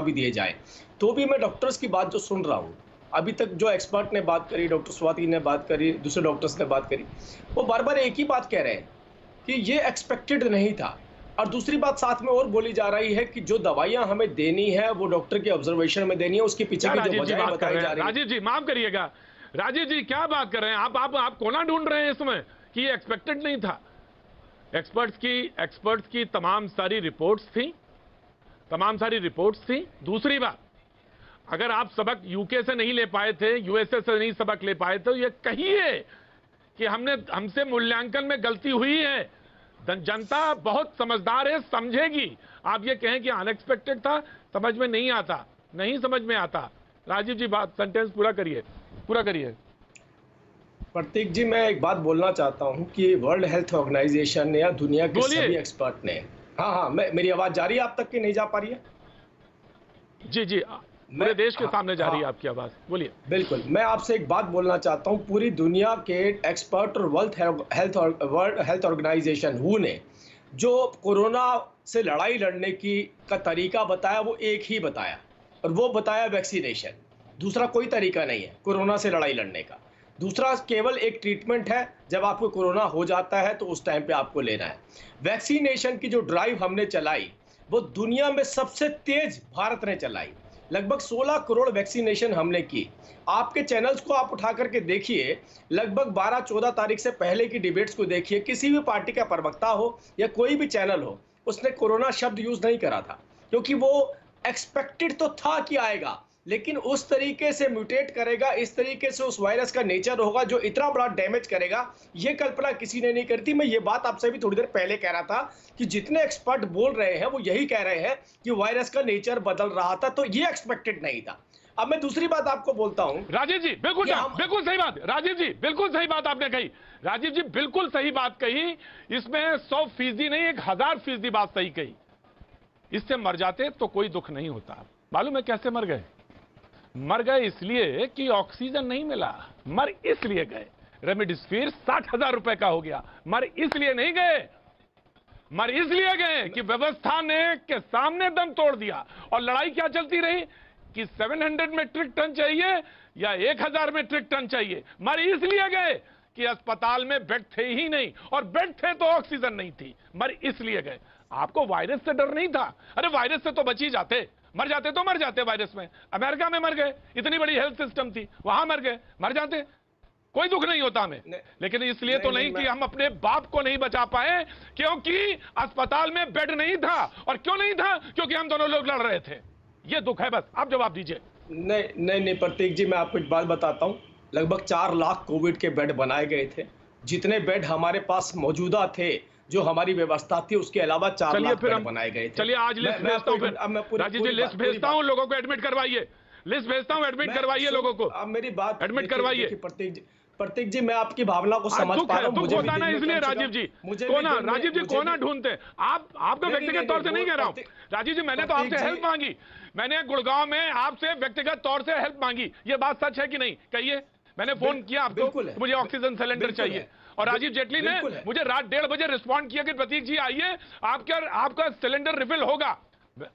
दिए जाए, तो भी मैं डॉक्टर्स की बात जो सुन रहा हूँ, अभी तक जो एक्सपर्ट ने बात करी, डॉक्टर स्वाति ने बात करी, दूसरे डॉक्टर्स ने बात करी, वो बार बार एक ही बात कह रहे हैं कि ये एक्सपेक्टेड नहीं था। और दूसरी बात साथ में और बोली जा रही है कि जो दवाइयां हमें देनी है वो डॉक्टर के ऑब्जर्वेशन में देनी है, उसके पीछे की जो वजह बताई जा रही है। राजीव जी माफ करिएगा, राजीव जी क्या बात कर रहे हैं आप कोना ढूंढ रहे हैं इसमें कि ये एक्सपेक्टेड नहीं था? एक्सपर्ट्स की तमाम सारी रिपोर्ट्स थी। दूसरी बात, अगर आप सबक यूके से नहीं ले पाए थे, यूएसए से नहीं सबक ले पाए, तो ये कहिए कि हमसे मूल्यांकन में गलती हुई है। जनता बहुत समझदार है, समझेगी। आप ये कहें कि अनएक्सपेक्टेड था, समझ में नहीं आता, नहीं समझ में आता। राजीव जी बात, सेंटेंस पूरा करिए। प्रतीक जी, मैं एक बात बोलना चाहता हूं कि वर्ल्ड हेल्थ ऑर्गेनाइजेशन या दुनिया के सभी एक्सपर्ट ने, हाँ, मेरी आवाज जा रही है आप तक कि नहीं जा पा रही है? जी, पूरे देश के सामने जा रही है आपकी आवाज, बोलिए। बिल्कुल, मैं आपसे एक बात बोलना चाहता हूं। पूरी दुनिया के एक्सपर्ट और वर्ल्ड हेल्थ ऑर्गेनाइजेशन WHO ने जो कोरोना से लड़ाई लड़ने का तरीका बताया, वो एक ही बताया, और वो बताया वैक्सीनेशन। दूसरा कोई तरीका नहीं है कोरोना से लड़ाई लड़ने का। दूसरा केवल एक ट्रीटमेंट है, जब आपको कोरोना हो जाता है तो उस टाइम पे आपको लेना है। वैक्सीनेशन की जो ड्राइव हमने चलाई, वो दुनिया में सबसे तेज भारत ने चलाई। लगभग 16 करोड़ वैक्सीनेशन हमने की। आपके चैनल्स को आप उठा करके देखिए, लगभग 12-14 तारीख से पहले की डिबेट्स को देखिए, किसी भी पार्टी का प्रवक्ता हो या कोई भी चैनल हो, उसने कोरोना शब्द यूज नहीं करा था, क्योंकि वो एक्सपेक्टेड तो था कि आएगा, लेकिन उस तरीके से म्यूटेट करेगा, इस तरीके से उस वायरस का नेचर होगा जो इतना बड़ा डैमेज करेगा, ये कल्पना किसी ने नहीं करती। मैं ये बात आपसे भी थोड़ी देर पहले कह रहा था कि जितने एक्सपर्ट बोल रहे हैं वो यही कह रहे हैं कि वायरस का नेचर बदल रहा था, तो ये एक्सपेक्टेड नहीं था। अब मैं दूसरी बात आपको बोलता हूं। राजीव जी बिल्कुल सही बात, राजीव जी बिल्कुल सही बात आपने कही, राजीव जी बिल्कुल सही बात कही। इसमें 100% नहीं, 1000% बात सही कही। इससे मर जाते तो कोई दुख नहीं होता। मालूम है कैसे मर गए? मर गए इसलिए कि ऑक्सीजन नहीं मिला, मर इसलिए गए। रेमडेसिविर 60,000 रुपए का हो गया, मर इसलिए नहीं गए, मर इसलिए गए कि व्यवस्था ने के सामने दम तोड़ दिया। और लड़ाई क्या चलती रही कि 700 मेट्रिक टन चाहिए या 1000 मेट्रिक टन चाहिए। मर इसलिए गए कि अस्पताल में बेड थे ही नहीं, और बेड थे तो ऑक्सीजन नहीं थी, मर इसलिए गए। आपको वायरस से डर नहीं था। अरे वायरस से तो बच ही जाते, मर जाते तो मर जाते वायरस में। अमेरिका में मर गए, इतनी बड़ी हेल्थ सिस्टम थी, वहां मर गए, मर जाते, कोई दुख नहीं होता हमें। लेकिन इसलिए तो नहीं कि हम अपने बाप को नहीं बचा पाए, क्योंकि अस्पताल में बेड नहीं था। और क्यों नहीं था? क्योंकि हम दोनों लोग लड़ रहे थे। ये दुख है, बस आप जवाब दीजिए। नहीं प्रतीक जी, मैं आपको एक बात बताता हूँ। लगभग 4 लाख कोविड के बेड बनाए गए थे। जितने बेड हमारे पास मौजूदा थे, जो हमारी व्यवस्था थी, उसके अलावा 4 लाख बेड बनाए गए थे। चलिए आज लिस्ट भेजता हूँ, राजीव जी लिस्ट भेजता हूँ, लोगों को एडमिट करवाइए। लिस्ट भेजता हूँ, एडमिट करवाइए लोगों को। आप मेरी बात एडमिट करवाइए। प्रतीक जी, मैं आपकी भावना को समझ पा रहा हूं। मुझे होता ना, इसलिए राजीव जी कोना ढूंढते हैं। आपको व्यक्तिगत तौर से नहीं कह रहा हूं राजीव जी, मैंने तो आपसे हेल्प मांगी। मैंने गुड़गांव में आपसे व्यक्तिगत तौर से हेल्प मांगी। ये बात सच है कि नहीं? कहिए। मैंने फोन किया आपको, मुझे ऑक्सीजन सिलेंडर चाहिए, और राजीव जेटली ने मुझे रात 1:30 बजे रिस्पॉन्ड किया कि प्रतीक जी आइए, आपका सिलेंडर रिफिल होगा।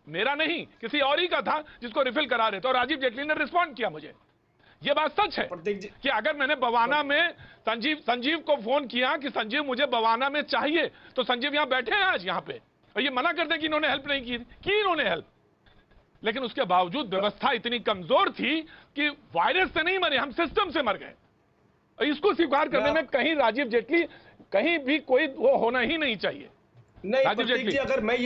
मेरा नहीं, किसी और ही का था जिसको रिफिल करा रहे थे, और राजीव जेटली ने रिस्पॉन्ड किया मुझे। ये बात सच है कि अगर मैंने बवाना में संजीव को फोन किया कि संजीव मुझे बवाना में चाहिए, तो संजीव यहां बैठे हैं आज यहां पे, और ये मना करते कि इन्होंने हेल्प नहीं की इन्होंने हेल्प। लेकिन उसके बावजूद व्यवस्था इतनी कमजोर थी कि वायरस से नहीं मरे, हम सिस्टम से मर गए। इसको स्वीकार करने में कहीं राजीव जेटली, कहीं भी कोई वो होना ही नहीं चाहिए। नहीं प्रतीक जी, अगर मैं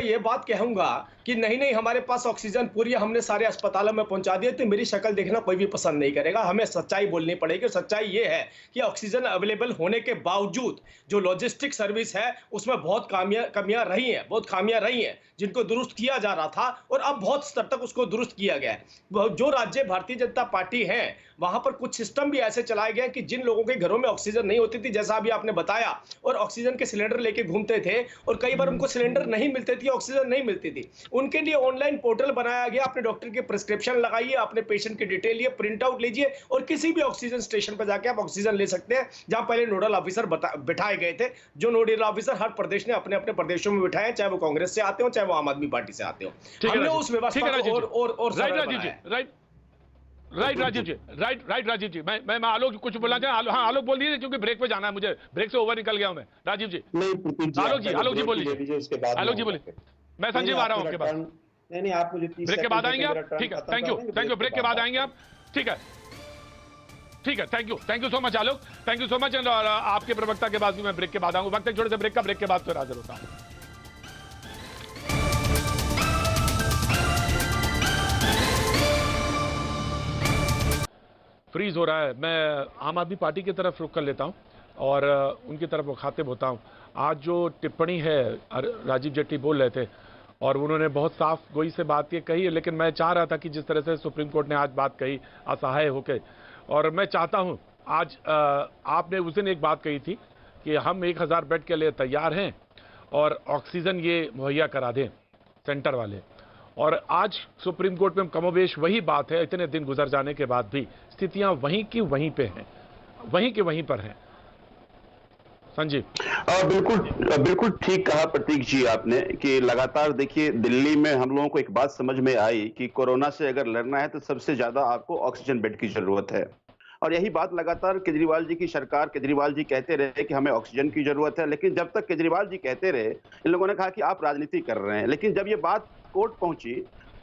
ये बात कहूंगा कि नहीं हमारे पास ऑक्सीजन पूरी है, हमने सारे अस्पतालों में पहुंचा दिया, तो मेरी शक्ल देखना कोई भी पसंद नहीं करेगा। हमें सच्चाई बोलनी पड़ेगी। सच्चाई ये है कि ऑक्सीजन अवेलेबल होने के बावजूद जो लॉजिस्टिक सर्विस है उसमें बहुत खामियां रही हैं, जिनको दुरुस्त किया जा रहा था, और अब बहुत स्तर तक उसको दुरुस्त किया गया है। जो राज्य भारतीय जनता पार्टी है, वहां पर कुछ सिस्टम भी ऐसे चलाए गए कि जिन लोगों के घरों में ऑक्सीजन नहीं होती थी, जैसा अभी आपने बताया, और ऑक्सीजन के सिलेंडर लेके घूमते थे, और कई बार उनको सिलेंडर नहीं मिलते थे, ऑक्सीजन नहीं मिलती थी, उनके लिए ऑनलाइन पोर्टल बनाया गया। अपने डॉक्टर के प्रिस्क्रिप्शन लगाइए, अपने पेशेंट की डिटेल लिए, प्रिंट आउट लीजिए, और किसी भी ऑक्सीजन स्टेशन पर जाके आप ऑक्सीजन ले सकते हैं। जहां पहले नोडल ऑफिसर बिठाए गए थे, जो नोडल ऑफिसर हर प्रदेश ने अपने अपने प्रदेशों में बिठाए, चाहे वो कांग्रेस से आते हो, चाहे वो आम आदमी पार्टी से आते हो। हमने उस व्यवस्था को और राइट राजीव जी, मैं आलोक कुछ बोलना चाहे। हाँ आलोक बोल दीजिए, क्योंकि ब्रेक पे जाना है मुझे, ब्रेक से ओवर निकल गया हूं मैं। राजीव जी, आलोक जी बोल लीजिए। आलोक जी बोलिए, मैं संजीव आ रहा हूं आपके पास। नहीं आप मुझे ब्रेक के बाद आएंगे आप, ठीक है, थैंक यू। ब्रेक के बाद आएंगे आप, ठीक है, thank you so much Alok, thank you so much. और आपके प्रवक्ता के बाद भी मैं ब्रेक के बाद आऊंगा। वक्त एक छोटे से ब्रेक के बाद फिर हाजिर होता हूं। फ्रीज हो रहा है। मैं आम आदमी पार्टी की तरफ रुख कर लेता हूं और उनकी तरफ मुखातिब होता हूं। आज जो टिप्पणी है, राजीव जेटली बोल रहे थे और उन्होंने बहुत साफ गोई से बात ये कही है, लेकिन मैं चाह रहा था कि जिस तरह से सुप्रीम कोर्ट ने आज बात कही असहाय होकर, और मैं चाहता हूं आज आपने उस दिन एक बात कही थी कि हम 1000 बेड के लिए तैयार हैं और ऑक्सीजन ये मुहैया करा दें सेंटर वाले, और आज सुप्रीम कोर्ट में कमोबेश वही बात है। इतने दिन गुजर जाने के बाद भी स्थितियां वहीं की वहीं पे हैं, वहीं के वहीं पर हैं। संजीव, बिल्कुल ठीक कहा प्रतीक जी आपने कि लगातार देखिए दिल्ली में हम लोगों को एक बात समझ में आई कि कोरोना से अगर लड़ना है तो सबसे ज्यादा आपको ऑक्सीजन बेड की जरूरत है, और यही बात लगातार केजरीवाल जी की सरकार, केजरीवाल जी कहते रहे कि हमें ऑक्सीजन की जरूरत है। लेकिन जब तक केजरीवाल जी कहते रहे, इन लोगों ने कहा कि आप राजनीति कर रहे हैं। लेकिन जब ये बात कोर्ट पहुंची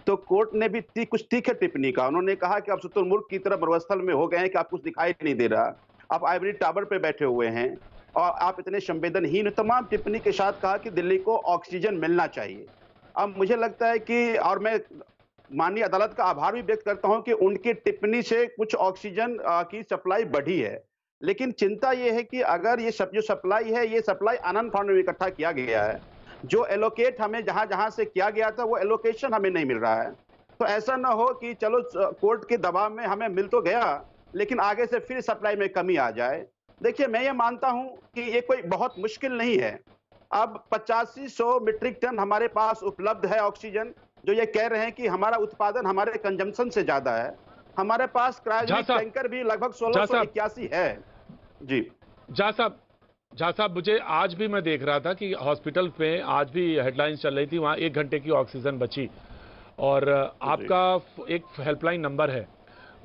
तो कोर्ट ने भी कुछ तीखे टिप्पणी का, उन्होंने कहा कि आप शुतुरमुर्ग की तरह मरुस्थल में हो गए हैं कि आप कुछ दिखाई नहीं दे रहा, आप आइवरी टावर पे बैठे हुए हैं और आप इतने संवेदनहीन, तमाम टिप्पणी के साथ कहा कि दिल्ली को ऑक्सीजन मिलना चाहिए। अब मुझे लगता है कि, और मैं माननीय अदालत का आभार भी व्यक्त करता हूं कि उनकी टिप्पणी से कुछ ऑक्सीजन की सप्लाई बढ़ी है, लेकिन चिंता यह है कि अगर ये जो सप्लाई है, ये सप्लाई आनंद फार्म में इकट्ठा किया गया है, जो एलोकेट हमें जहां से किया गया था वो एलोकेशन हमें नहीं मिल रहा है। तो ऐसा ना हो कि चलो कोर्ट के दबाव में हमें मिल तो गया, लेकिन आगे से फिर सप्लाई में कमी आ जाए। देखिए, मैं ये मानता हूं कि ये कोई बहुत मुश्किल नहीं है। अब 8500 मीट्रिक टन हमारे पास उपलब्ध है ऑक्सीजन, जो ये कह रहे हैं कि हमारा उत्पादन हमारे कंजम्पशन से ज्यादा है। हमारे पास क्रायोजेनिक टैंकर भी लगभग 1681 है। जी झा साहब, मुझे आज भी मैं देख रहा था कि हॉस्पिटल पे आज भी हेडलाइंस चल रही थी, वहां 1 घंटे की ऑक्सीजन बची, और आपका एक हेल्पलाइन नंबर है,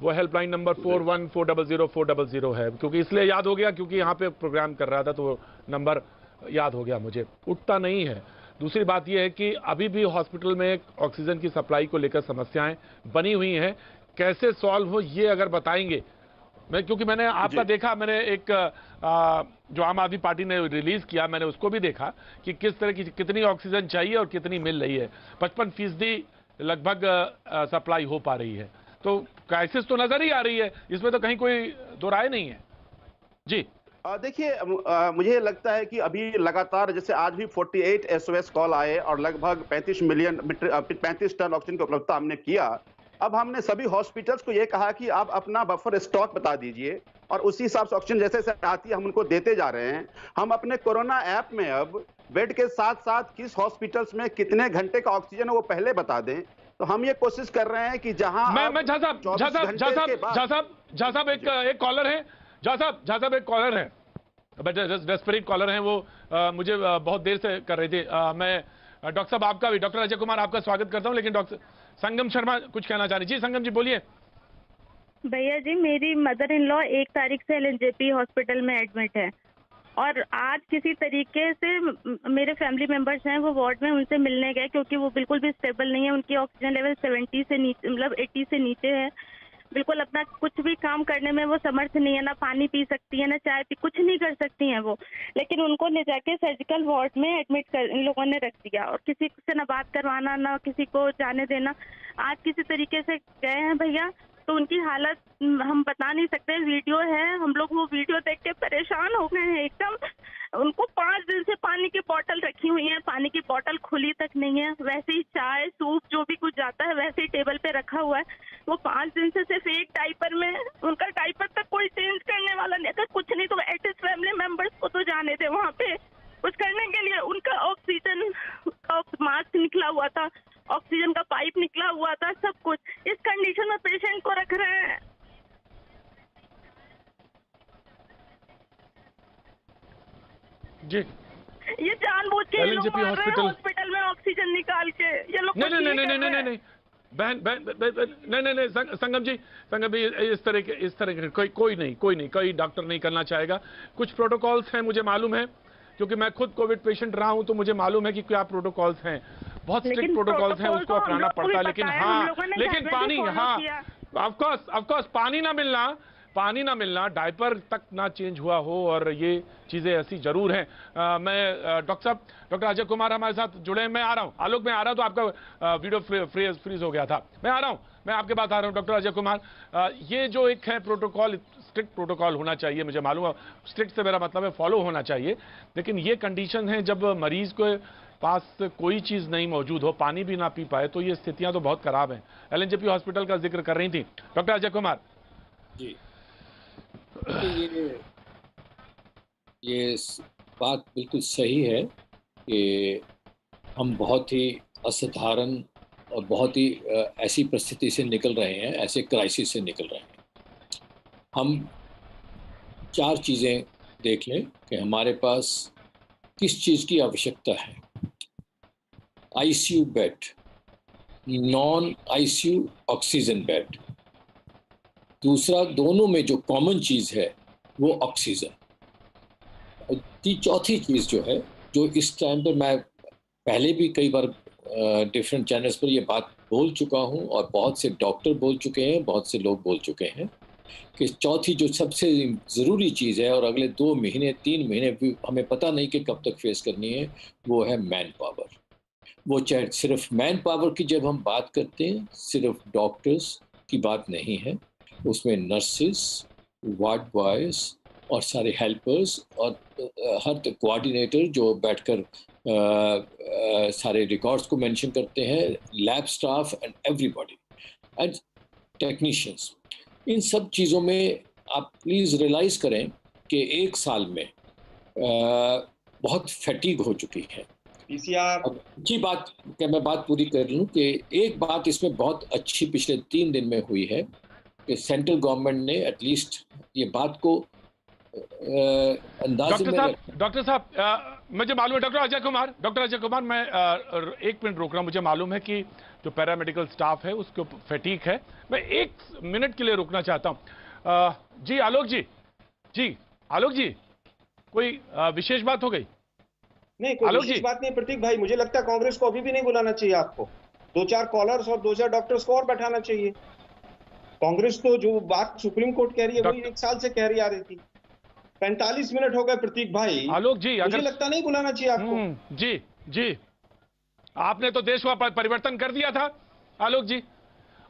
वो हेल्पलाइन नंबर 41400400 है, क्योंकि इसलिए याद हो गया क्योंकि यहाँ पे प्रोग्राम कर रहा था तो वो नंबर याद हो गया मुझे। उठता नहीं है, दूसरी बात यह है कि अभी भी हॉस्पिटल में ऑक्सीजन की सप्लाई को लेकर समस्याएं बनी हुई हैं, कैसे सॉल्व हो ये अगर बताएंगे। क्योंकि मैंने आपका देखा, मैंने एक जो आम आदमी पार्टी ने रिलीज किया, मैंने उसको भी देखा कि किस तरह की कितनी ऑक्सीजन चाहिए और कितनी मिल रही है। 55% लगभग सप्लाई हो पा रही है, तो क्राइसिस तो नजर ही आ रही है, इसमें तो कहीं कोई दो राय नहीं है। जी देखिए, मुझे लगता है कि अभी लगातार जैसे आज भी 48 SOS कॉल आए और लगभग 35 टन ऑक्सीजन की उपलब्धता हमने किया। अब हमने सभी हॉस्पिटल्स को यह कहा कि आप अपना बफर स्टॉक बता दीजिए और उसी हिसाब से ऑक्सीजन जैसे जैसे आती है हम उनको देते जा रहे हैं। हम अपने कोरोना ऐप में अब बेड के साथ साथ किस हॉस्पिटल्स में कितने घंटे का ऑक्सीजन है वो पहले बता दें। तो हम ये कोशिश कर रहे हैं कि जहां मैं झा साहब एक कॉलर है, झा साहब एक कॉलर है, डेस्परेट कॉलर हैं, वो मुझे बहुत देर से कर रहे थे। मैं डॉक्टर साहब आपका भी, डॉक्टर अजय कुमार आपका स्वागत करता हूं, लेकिन डॉक्टर संगम शर्मा कुछ कहना चाह रही। जी संगम जी बोलिए। भैया जी, मेरी मदर इन लॉ 1 तारीख से LNJP हॉस्पिटल में एडमिट है और आज किसी तरीके से मेरे फैमिली मेंबर्स हैं वो वार्ड में उनसे मिलने गए, क्योंकि वो बिल्कुल भी स्टेबल नहीं है। उनकी ऑक्सीजन लेवल 70 से नीचे, मतलब 80 से नीचे है। बिल्कुल अपना कुछ भी काम करने में वो समर्थ नहीं है, ना पानी पी सकती है, ना चाय पी, कुछ नहीं कर सकती हैं वो। लेकिन उनको ले जाके सर्जिकल वार्ड में एडमिट कर इन लोगों ने रख दिया और किसी से ना बात करवाना, ना किसी को जाने देना। आज किसी तरीके से गए हैं भैया, तो उनकी हालत हम बता नहीं सकते। वीडियो है, हम लोग वो वीडियो देख के परेशान हो गए हैं एकदम। उनको 5 दिन से पानी की बोतल रखी हुई है, पानी की बोतल खुली तक नहीं है। वैसे ही चाय सूप जो भी कुछ जाता है वैसे ही टेबल पे रखा हुआ है। वो 5 दिन से सिर्फ एक डाइपर में, उनका डाइपर तक कोई चेंज करने वाला नहीं। अगर कुछ नहीं तो एटलीस्ट फैमिली मेंबर्स को तो जाने थे वहाँ पे कुछ करने के लिए। उनका ऑक्सीजन का मास्क निकला हुआ था, ऑक्सीजन का पाइप निकला हुआ था, सब कुछ। इस कंडीशन में पेशेंट को रख रहे हैं। जी ये जानबूझ के लोग मार रहे हैं हॉस्पिटल में ऑक्सीजन निकाल के। ये लोग नहीं बहन नहीं संगम जी इस तरह के कोई डॉक्टर नहीं करना चाहेगा। कुछ प्रोटोकॉल्स हैं, मुझे मालूम है, क्योंकि मैं खुद कोविड पेशेंट रहा हूं, तो मुझे मालूम है कि क्या प्रोटोकॉल्स हैं। बहुत स्ट्रिक्ट प्रोटोकॉल्स हैं, उसको अपनाना पड़ता है। लेकिन पानी, हाँ ऑफकोर्स पानी ना मिलना, डायपर तक ना चेंज हुआ हो, और ये चीजें ऐसी जरूर हैं। मैं डॉक्टर अजय कुमार हमारे साथ जुड़े हैं। मैं आ रहा हूं, आलोक में आ रहा हूं, तो आपका वीडियो फ्रीज हो गया था। मैं आ रहा हूं, मैं आपके पास आ रहा हूं डॉक्टर अजय कुमार। ये जो एक है प्रोटोकॉल, स्ट्रिक्ट प्रोटोकॉल होना चाहिए, मुझे मालूम है। स्ट्रिक्ट से मेरा मतलब है फॉलो होना चाहिए, लेकिन ये कंडीशन है जब मरीज को पास कोई चीज नहीं मौजूद हो, पानी भी ना पी पाए, तो ये स्थितियां तो बहुत खराब हैं। LNJP हॉस्पिटल का जिक्र कर रही थी डॉक्टर अजय कुमार जी। ये बात बिल्कुल सही है कि हम बहुत ही असाधारण और बहुत ही ऐसी परिस्थिति से निकल रहे हैं, ऐसे क्राइसिस से निकल रहे हैं। हम 4 चीज़ें देख लें कि हमारे पास किस चीज़ की आवश्यकता है। ICU bed, non ICU oxygen bed. दूसरा, दोनों में जो कॉमन चीज़ है वो ऑक्सीजन। चौथी चीज़ जो है, जो इस टाइम पर मैं पहले भी कई बार डिफरेंट चैनल्स पर ये बात बोल चुका हूँ और बहुत से डॉक्टर बोल चुके हैं, बहुत से लोग बोल चुके हैं कि चौथी जो सबसे ज़रूरी चीज़ है और अगले 2 महीने 3 महीने भी हमें पता नहीं कि कब तक फेस करनी है, वो है मैन पावर। वो चाहे सिर्फ मैन पावर की जब हम बात करते हैं, सिर्फ डॉक्टर्स की बात नहीं है, उसमें नर्सेस, वार्ड बॉयज़ और सारे हेल्पर्स और हर कोऑर्डिनेटर जो बैठकर सारे रिकॉर्ड्स को मेंशन करते हैं, lab staff and everybody and technicians. इन सब चीज़ों में आप प्लीज़ रियलाइज़ करें कि 1 साल में बहुत फैटीग हो चुकी है। अच्छी बात कि मैं बात पूरी कर लूँ कि एक बात इसमें बहुत अच्छी पिछले 3 दिन में हुई है कि सेंट्रल गवर्नमेंट ने एटलीस्ट ये बात को डॉक्टर साहब मुझे मालूम है, डॉक्टर अजय कुमार मैं 1 मिनट रोक रहा हूं। मुझे मालूम है कि जो पैरामेडिकल स्टाफ है उसको फैटीग है, मैं 1 मिनट के लिए रुकना चाहता हूं। जी आलोक जी कोई विशेष बात हो गई? नहीं, कोई आलोक विशेष जी। बात नहीं प्रतीक भाई, मुझे लगता है कांग्रेस को अभी भी नहीं बुलाना चाहिए आपको। 2-4 कॉलर्स और 2-4 डॉक्टर्स को और बैठाना चाहिए। कांग्रेस तो जो बात सुप्रीम कोर्ट कह रही है वही 1 साल से कह रही आ रही थी। 45 मिनट हो गए प्रतीक भाई, आलोक जी, मुझे लगता नहीं बुलाना चाहिए आपको। जी जी, आपने तो देश का परिवर्तन कर दिया था आलोक जी।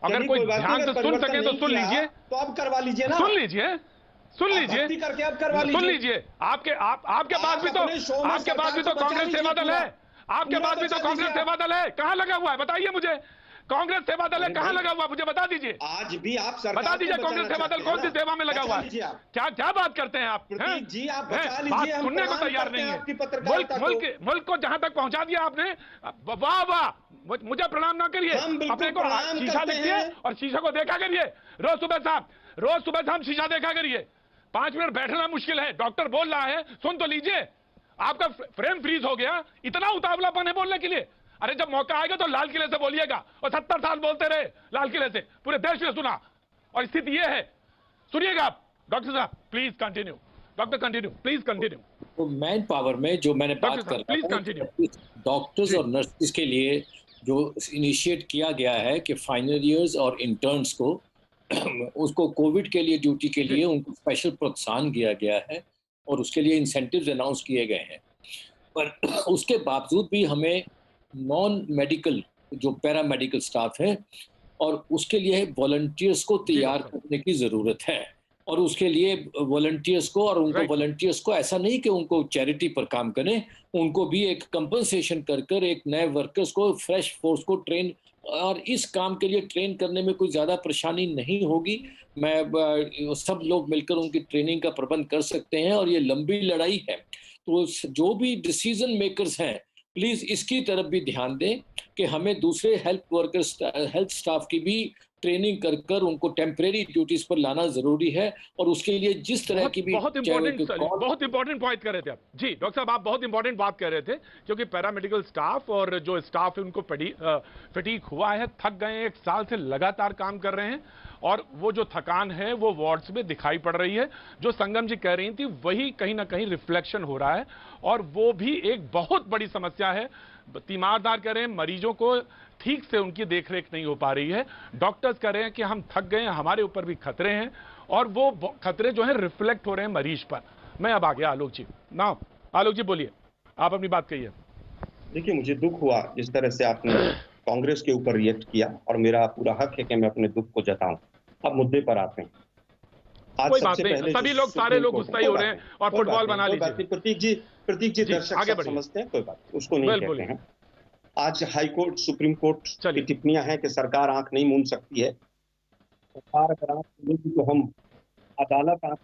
अगर चलिए, कोई बात नहीं, ध्यान अगर से सुन परिवर्तन सके तो नहीं सुन किया, लीजिए, तो अब करवा लीजिए ना। सुन लीजिए, सुन आप लीजिए, भक्ति करके अब करवा सुन लीजिए। लीजिए। आपके पास भी तो अपने शो में आपके पास भी तो सरकार को बचा कांग्रेस सेवा लीजिए दल है, आपके पूरा पास भी तो बचा कांग्रेस लीजिए सेवा दल है, कहाँ लगा हुआ है बताइए मुझे। कांग्रेस सेवा दल है अरे कहाँ भाई, लगा हुआ है मुझे बता दीजिए। आज भी आप सरकार बता को दीजिए बचाना कांग्रेस सेवा दल चाहते हैं कौन सी ना? सेवा में लगा बचा हुआ है। लीजिए आप। क्या क्या बात करते हैं आप, हैं? प्रतीक जी, आप बचा हैं? लीजिए, बात हम सुनने को प्रणाम तैयार करते नहीं हैं है। आपकी पत्रकारिता को। मुल्क को जहां तक पहुंचा दिया आपने, वाह वाह, मुझे प्रणाम ना करिए, हम बिल्कुल अपने को प्रणाम शीशा करते देखिए हैं। और शीशा को देखा करिए। रोज सुबह शाम शीशा देखा करिए। 5 मिनट बैठना मुश्किल है, डॉक्टर बोल रहा है, सुन तो लीजिए। आपका फ्रेम फ्रीज हो गया, इतना उतावलापन है बोलने के लिए। अरे जब मौका आएगा तो लाल किले से बोलिएगा, और 70 साल बोलते रहे लाल किले से, पूरे देश ने सुना। और स्थिति यह है, सुनिएगा आप डॉक्टर साहब, please continue, doctor continue, please continue. तो मैन पावर में जो मैंने बात कर प्लीज रहा कंटिन्यू। हूँ, डॉक्टर्स और नर्सेज के लिए जो इनिशिएट किया गया है कि फाइनल ईयर्स और इंटर्न्स को उसको कोविड के लिए ड्यूटी के लिए उनको स्पेशल प्रोत्साहन दिया गया है और उसके लिए इंसेंटिव्स अनाउंस किए गए हैं। पर उसके बावजूद भी हमें नॉन मेडिकल जो पैरामेडिकल स्टाफ है और उसके लिए वॉलंटियर्स को तैयार करने की ज़रूरत है। और उसके लिए वॉलंटियर्स को और उनको वॉलंटियर्स को ऐसा नहीं कि उनको चैरिटी पर काम करें, उनको भी एक कंपनसेशन कर कर एक नए वर्कर्स को, फ्रेश फोर्स को ट्रेन, और इस काम के लिए ट्रेन करने में कोई ज़्यादा परेशानी नहीं होगी। मैं सब लोग मिलकर उनकी ट्रेनिंग का प्रबंध कर सकते हैं और ये लंबी लड़ाई है। तो जो भी डिसीजन मेकर्स हैं प्लीज़ इसकी तरफ भी ध्यान दें कि हमें दूसरे हेल्थ स्टाफ की भी ट्रेनिंग कर कर उनको टेम्परेरी ड्यूटीज पर लाना जरूरी है। और उसके लिए जिस तरह की भी बहुत इंपॉर्टेंट पॉइंट कर रहे थे आप जी डॉक्टर साहब, आप बहुत इंपॉर्टेंट बात कर रहे थे, क्योंकि पैरामेडिकल स्टाफ और जो स्टाफ है उनको फटीक हुआ है, थक गए हैं, 1 साल से लगातार काम कर रहे हैं और वो जो थकान है वो वार्ड्स में दिखाई पड़ रही है। जो संगम जी कह रही थी वही कहीं ना कहीं रिफ्लेक्शन हो रहा है और वो भी एक बहुत बड़ी समस्या है। तीमारदार कह रहे हैं मरीजों को ठीक से उनकी देखरेख नहीं हो पा रही है, डॉक्टर्स कह रहे हैं कि हम थक गए हैं, हमारे ऊपर भी खतरे हैं और वो खतरे जो हैं रिफ्लेक्ट हो रहे हैं मरीज पर। मैं अब आ गया आलोक जी ना, आलोक जी बोलिए, आप अपनी बात कहिए। देखिए, मुझे दुख हुआ जिस तरह से आपने कांग्रेस के ऊपर रिएक्ट किया और मेरा पूरा हक है कि मैं अपने दुख को जताऊं। अब मुद्दे पर आते हैं। कोई बात नहीं, सभी लोग, सारे लोग गुस्सा ही हो रहे हैं और फुटबॉल बना लीजिए। प्रतीक जी दर्शक सब समझते हैं, कोई बात उसको नहीं कहते हैं। आज हाई कोर्ट, सुप्रीम कोर्ट की टिप्पणियां हैं कि सरकार आंख नहीं मूंद सकती है। सरकार अगर आंख मूंदेगी तो हम अदालत आंख।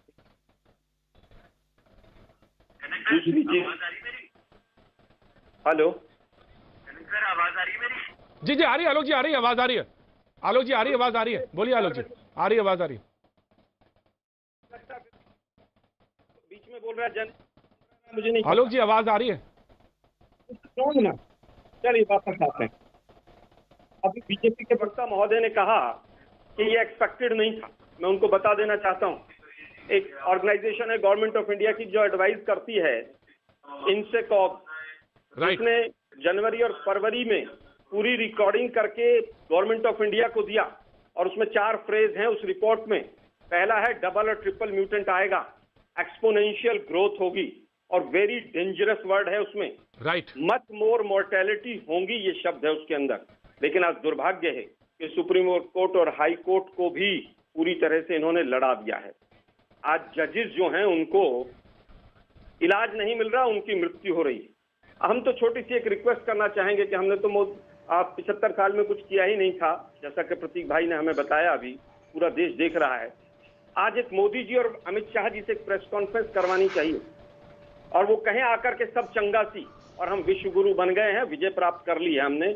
दूसरी चीज, हेलो आवाज आ रही है मेरी? जी जी आ रही है आलोक जी, आ रही है आवाज, आ रही है आलोक जी, आ रही है आवाज, आ रही है, बोलिए आलोक जी, आ रही है आवाज, आ रही है। बीच में बोल रहा है मुझे नहीं, आलोक जी आवाज आ रही है ना। चलिए वापस आते हैं। अभी बीजेपी के प्रवक्ता महोदय ने कहा कि ये एक्सपेक्टेड नहीं था। मैं उनको बता देना चाहता हूँ, एक ऑर्गेनाइजेशन है गवर्नमेंट ऑफ इंडिया की जो एडवाइस करती है, इंसेकॉब, जिसने जनवरी और फरवरी में पूरी रिकॉर्डिंग करके गवर्नमेंट ऑफ इंडिया को दिया और उसमें 4 फ्रेज हैं उस रिपोर्ट में। पहला है डबल और ट्रिपल म्यूटेंट आएगा, एक्सपोनेंशियल ग्रोथ होगी और वेरी डेंजरस वर्ड है उसमें, मच मोर मोर्टेलिटी होंगी, ये शब्द है उसके अंदर। लेकिन आज दुर्भाग्य है कि सुप्रीम कोर्ट और हाई कोर्ट को भी पूरी तरह से इन्होंने लड़ा दिया है। आज जजेस जो हैं उनको इलाज नहीं मिल रहा, उनकी मृत्यु हो रही है। हम तो छोटी सी एक रिक्वेस्ट करना चाहेंगे कि हमने तो 75 साल में कुछ किया ही नहीं था, जैसा कि प्रतीक भाई ने हमें बताया, अभी पूरा देश देख रहा है। आज एक मोदी जी और अमित शाह जी से एक प्रेस कॉन्फ्रेंस करवानी चाहिए और वो कहें आकर के सब चंगासी और हम विश्व गुरु बन गए हैं, विजय प्राप्त कर ली है हमने।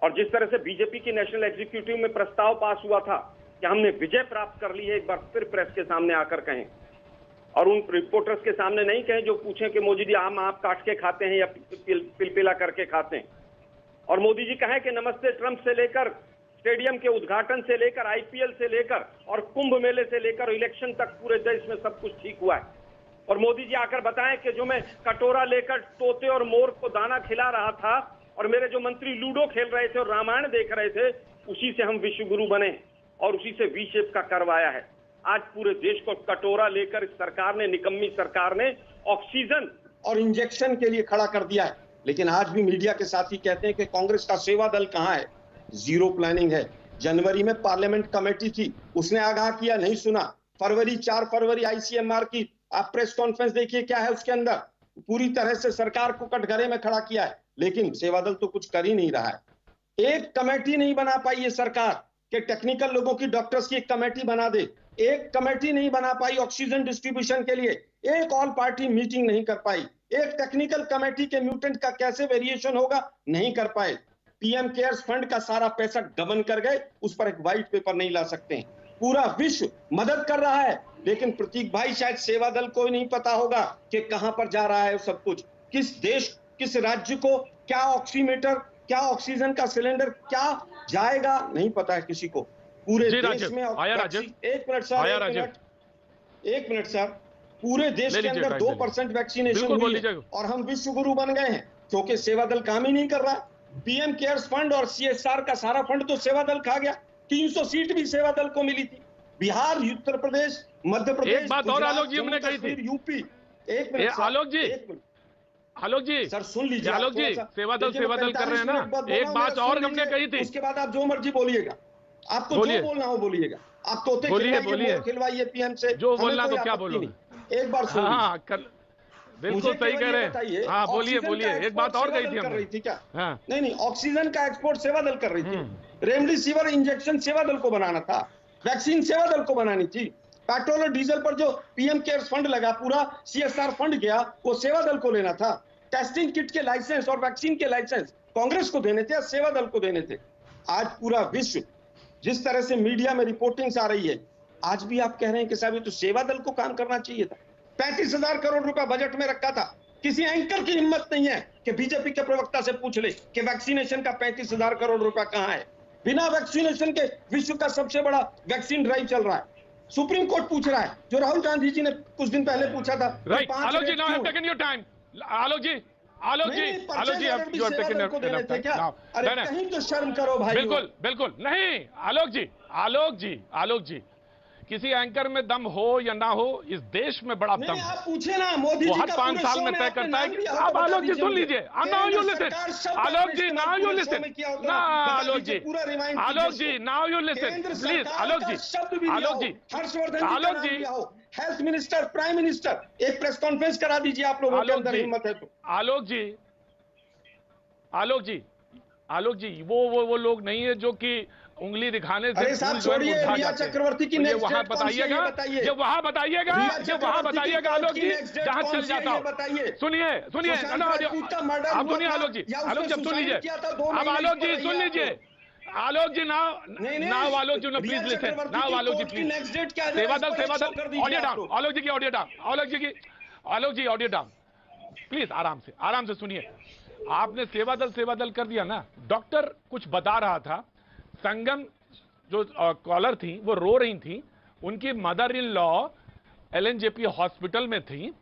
और जिस तरह से बीजेपी की नेशनल एग्जीक्यूटिव में प्रस्ताव पास हुआ था कि हमने विजय प्राप्त कर ली है, एक बार फिर प्रेस के सामने आकर कहें और उन रिपोर्टर्स के सामने नहीं कहें जो पूछें कि मोदी जी आम आप काट के खाते हैं या पिलपिला करके खाते हैं। और मोदी जी कहें कि नमस्ते ट्रंप से लेकर स्टेडियम के उद्घाटन से लेकर आईपीएल से लेकर और कुंभ मेले से लेकर इलेक्शन तक पूरे देश में सब कुछ ठीक हुआ है। और मोदी जी आकर बताएं कि जो मैं कटोरा लेकर तोते और मोर को दाना खिला रहा था और मेरे जो मंत्री लूडो खेल रहे थे और रामायण देख रहे थे, उसी से हम विश्व गुरु बने और उसी से वी शेप का करवाया है। आज पूरे देश को कटोरा लेकर इस सरकार ने, निकम्मी सरकार ने, ऑक्सीजन और इंजेक्शन के लिए खड़ा कर दिया है। लेकिन आज भी मीडिया के साथी कहते हैं कि कांग्रेस का सेवा दल कहां है? जीरो प्लानिंग है। जनवरी में पार्लियामेंट कमेटी थी, उसने आगाह किया, नहीं सुना। 4 फरवरी आईसीएमआर की आप प्रेस कॉन्फ्रेंस देखिए, क्या है उसके अंदर, पूरी तरह से सरकार को कटघरे में खड़ा किया है। लेकिन सेवा दल तो कुछ कर ही नहीं रहा है। एक कमेटी नहीं बना पाई ये सरकार कि टेक्निकल लोगों की, डॉक्टर्स की एक कमेटी बना दे। एक कमेटी नहीं बना पाई ऑक्सीजन डिस्ट्रीब्यूशन के लिए, एक ऑल पार्टी मीटिंग नहीं कर पाई। एक टेक्निकल कमेटी के म्यूटेंट का कैसे वेरिएशन होगा, नहीं कर पाए। पीएम केयर्स फंड का सारा पैसा गबन कर गए, उस पर एक व्हाइट पेपर नहीं ला सकते हैं। पूरा विश्व मदद कर रहा है, लेकिन प्रतीक भाई शायद सेवा दल को नहीं पता होगा कि कहां पर जा रहा है सब कुछ, किस देश, किस राज्य को क्या ऑक्सीमीटर, क्या ऑक्सीजन का सिलेंडर क्या जाएगा, नहीं पता है किसी को। पूरे देश में एक मिनट सर, पूरे देश के अंदर 2% वैक्सीनेशन हुई है और हम विश्व गुरु बन गए हैं क्योंकि सेवा दल काम ही नहीं कर रहा। पीएम केयर्स फंड और सीएसआर का सारा फंड तो सेवा दल खा गया। 300 सीट भी सेवा दल को मिली थी। बिहार, उत्तर प्रदेश, मध्य प्रदेश, एक बात और आलोक जी हमने कही थी, यूपी। एक मिनट आलोक जी सर सुन लीजिए, आलोक जी सेवा दल कर रहे हैं ना, एक बात और हमने कही थी। उसके बाद आप जो मर्जी बोलिएगा, आपको जो बोलना हो बोलिएगा। आप तोते खिलवाइए पीएम से, जो बोलना तो क्या बोलो, एक बार सुन। हाँ बिल्कुल सही कह रहे हैं। हाँ बोलिए। एक बात और कही थी कर रही थी क्या? हाँ। नहीं, ऑक्सीजन का एक्सपोर्ट सेवा दल कर रही थी। रेमडेसिविर इंजेक्शन सेवा दल को बनाना था, वैक्सीन सेवा दल को बनानी थी। पेट्रोल और डीजल पर जो पीएम केयर्स फंड लगा, पूरा सीएसआर फंड गया, वो सेवा दल को लेना था। टेस्टिंग किट के लाइसेंस और वैक्सीन के लाइसेंस कांग्रेस को देने थे या सेवा दल को देने थे? आज पूरा विश्व, जिस तरह से मीडिया में रिपोर्टिंग्स आ रही है, आज भी आप कह रहे हैं कि साहब ये तो सेवा दल को काम करना चाहिए था। 35,000 करोड़ रुपया बजट में रखा था। किसी एंकर की हिम्मत नहीं है कि बीजेपी के प्रवक्ता से पूछ ले कि वैक्सीनेशन का 35,000 करोड़ रुपया कहां है। बिना वैक्सीनेशन के विश्व का सबसे बड़ा वैक्सीन ड्राइव चल रहा है। सुप्रीम कोर्ट पूछ रहा है, जो राहुल गांधी जी ने कुछ दिन पहले पूछा था। Alok ji, now have taken your time. Alok ji अरे कहीं तो शर्म करो भाई। बिल्कुल नहीं। आलोक जी किसी एंकर में दम हो या ना हो, इस देश में बड़ा दम है। आप पूछे ना, मोदी जी हर 5 साल में तय करता है कि अब आलोक जी सुन लीजिए। Now you listen Alok ji, now you listen ना Alok ji now you listen please. Alok ji health minister, prime minister, एक प्रेस कॉन्फ्रेंस करा दीजिए आप लोगों के अंदर हिम्मत है तो। आलोक जी वो लोग नहीं है जो कि उंगली दिखाने से रिया चक्रवर्ती की वहां बताइएगा, जब वहां बताइएगा आलोक जी, जहां चल जाता हूं। सुनिए आप सुनिए आलोक जी, जब सुन लीजिए अब आलोक जी सुन लीजिए। Alok ji now Alok ji please listen, now Alok ji please. Seva Dal audio down. Alok ji audio down please. आराम से सुनिए। आपने सेवा दल कर दिया ना। डॉक्टर कुछ बता रहा था, संगम जो कॉलर थी वो रो रही थी, उनकी mother in law LNJP hospital में थी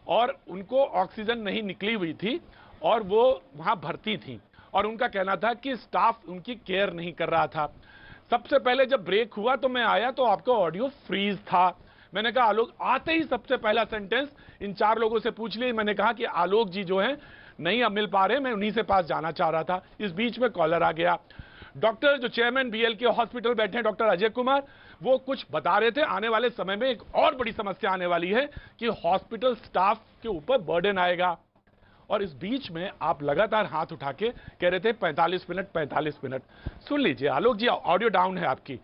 और उनको ऑक्सीजन नहीं निकली हुई थी और वो वहां भर्ती थी और उनका कहना था कि स्टाफ उनकी केयर नहीं कर रहा था। सबसे पहले जब ब्रेक हुआ तो मैं आया तो आपका ऑडियो फ्रीज था। मैंने कहा आलोक, आते ही सबसे पहला सेंटेंस इन 4 लोगों से पूछ लिए। मैंने कहा कि आलोक जी जो हैं नहीं अब मिल पा रहे, मैं उन्हीं से पास जाना चाह रहा था। इस बीच में कॉलर आ गया। डॉक्टर जो चेयरमैन बीएलके हॉस्पिटल बैठे हैं, डॉक्टर अजय कुमार, वो कुछ बता रहे थे। आने वाले समय में एक और बड़ी समस्या आने वाली है कि हॉस्पिटल स्टाफ के ऊपर बर्डन आएगा। और इस बीच में आप लगातार हाथ उठा के कह रहे थे 45 मिनट। सुन लीजिए आलोक जी, ऑडियो डाउन है आपकी।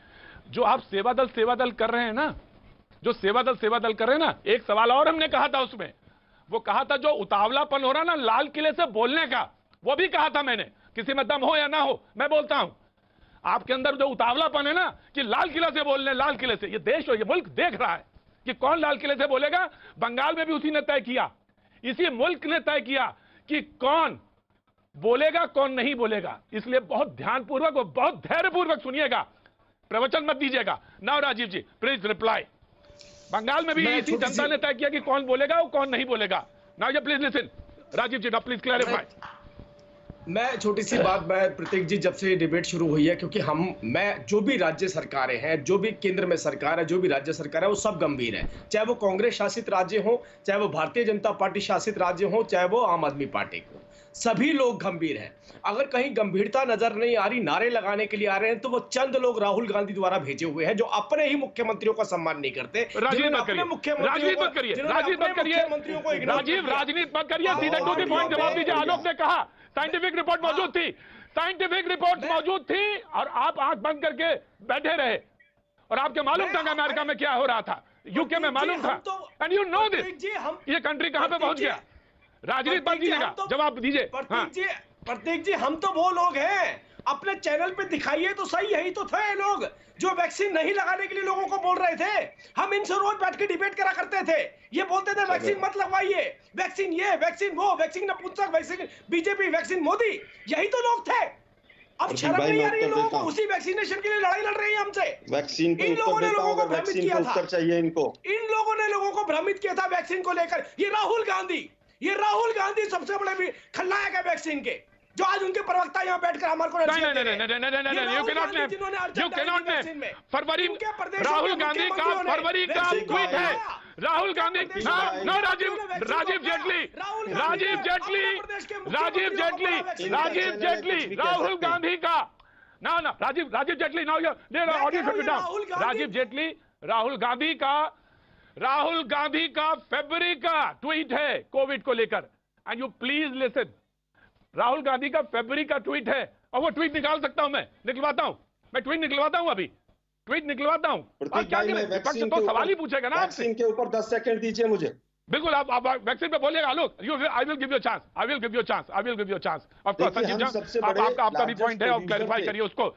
जो आप सेवा दल कर रहे हैं ना, जो सेवा दल कर रहे हैं ना, एक सवाल और हमने कहा था उसमें, वो कहा था जो उतावलापन हो रहा ना लाल किले से बोलने का, वो भी कहा था मैंने। किसी में दम हो या ना हो, मैं बोलता हूं। आपके अंदर जो उतावलापन है ना कि लाल किला से बोलने, लाल किले से, ये देश और ये मुल्क देख रहा है कि कौन लाल किले से बोलेगा। बंगाल में भी उसी ने तय किया, इसी मुल्क ने तय किया कि कौन बोलेगा कौन नहीं बोलेगा। इसलिए बहुत ध्यानपूर्वक और बहुत धैर्यपूर्वक सुनिएगा, प्रवचन मत दीजिएगा। Now Rajeev ji please reply. Bengal में भी इसी जनता ने तय किया कि कौन बोलेगा और कौन नहीं बोलेगा। Now you please listen, Rajeev ji, now please clarify. मैं छोटी सी बात, मैं प्रतीक जी, जब से ये डिबेट शुरू हुई है, क्योंकि मैं जो भी राज्य सरकारें हैं, जो भी केंद्र में सरकार है, जो भी राज्य सरकार है, वो सब गंभीर है, चाहे वो कांग्रेस शासित राज्य हो, चाहे वो भारतीय जनता पार्टी शासित राज्य हो, चाहे वो आम आदमी पार्टी को, सभी लोग गंभीर हैं। अगर कहीं गंभीरता नजर नहीं आ रही, नारे लगाने के लिए आ रहे हैं, तो वो चंद लोग राहुल गांधी द्वारा भेजे हुए हैं, जो अपने ही मुख्यमंत्रियों का सम्मान नहीं करते। राजीव मत करिए, राजीव मत करिए, राजीव मत करिए, राजीव राजनीति मत करिए, सीधा टू द पॉइंट जवाब दीजिए। आलोक ने कहा साइंटिफिक रिपोर्ट मौजूद थी, साइंटिफिक रिपोर्ट मौजूद थी और आप आंख बंद करके बैठे रहे और आपके मालूम था अमेरिका में क्या हो रहा था, यूके में मालूम था, एंड यू नो दिस, ये कंट्री कहां पे पहुंच गया। राजनीति बंद कीजिएगा, जवाब दीजिए। प्रतीक जी, हम तो वो लोग हैं, अपने चैनल पे दिखाइए तो सही, यही तो थे लोग जो वैक्सीन नहीं लगाने के लिए लोगों को बोल रहे थे। हम इनसे रोज बैठ के डिबेट करा करते थे, ये बोलते थे वैक्सीन मत लगवाइए, वैक्सीन ये, वैक्सीन वो, वैक्सीन नपुंसक, वैक्सीन बीजेपी, वैक्सीन मोदी, यही तो लोग थे। अब शर्म नहीं आ रही है लोगों को, उसी वैक्सीनेशन के लिए लड़ाई लड़ रही है हमसे। वैक्सीन इन लोगों ने लोगों को भ्रमित किया था, चाहिए इनको, इन लोगों ने लोगों को भ्रमित किया था वैक्सीन को लेकर। ये राहुल गांधी सबसे बड़े खलनायक है वैक्सीन के, जो आज उनके प्रवक्ता यहाँ बैठकर हमारे को नहीं, you cannot name February, Rahul Gandhi का फरवरी का ट्वीट है, राहुल गांधी, नो राजीव जेटली, राहुल गांधी का, ना Rajeev Jaitley, now audio shut down, Rahul Gandhi का फरवरी का ट्वीट है कोविड को लेकर, and you please listen, Rahul Gandhi का फरवरी का ट्वीट है, और वो ट्वीट निकाल सकता हूं, मैं निकलवाता हूं, अभी ट्वीट निकलवाता हूं। विपक्ष तो सवाल ही पूछेगा ना आपसे। वैक्सीन के ऊपर 10 सेकंड दीजिए मुझे। बिल्कुल, आप वैक्सीन पे बोलिएगा। Alok, I will give you chance, of course. Sanjeev ji, आपका भी पॉइंट है, आप क्लैरिफाई करिए उसको।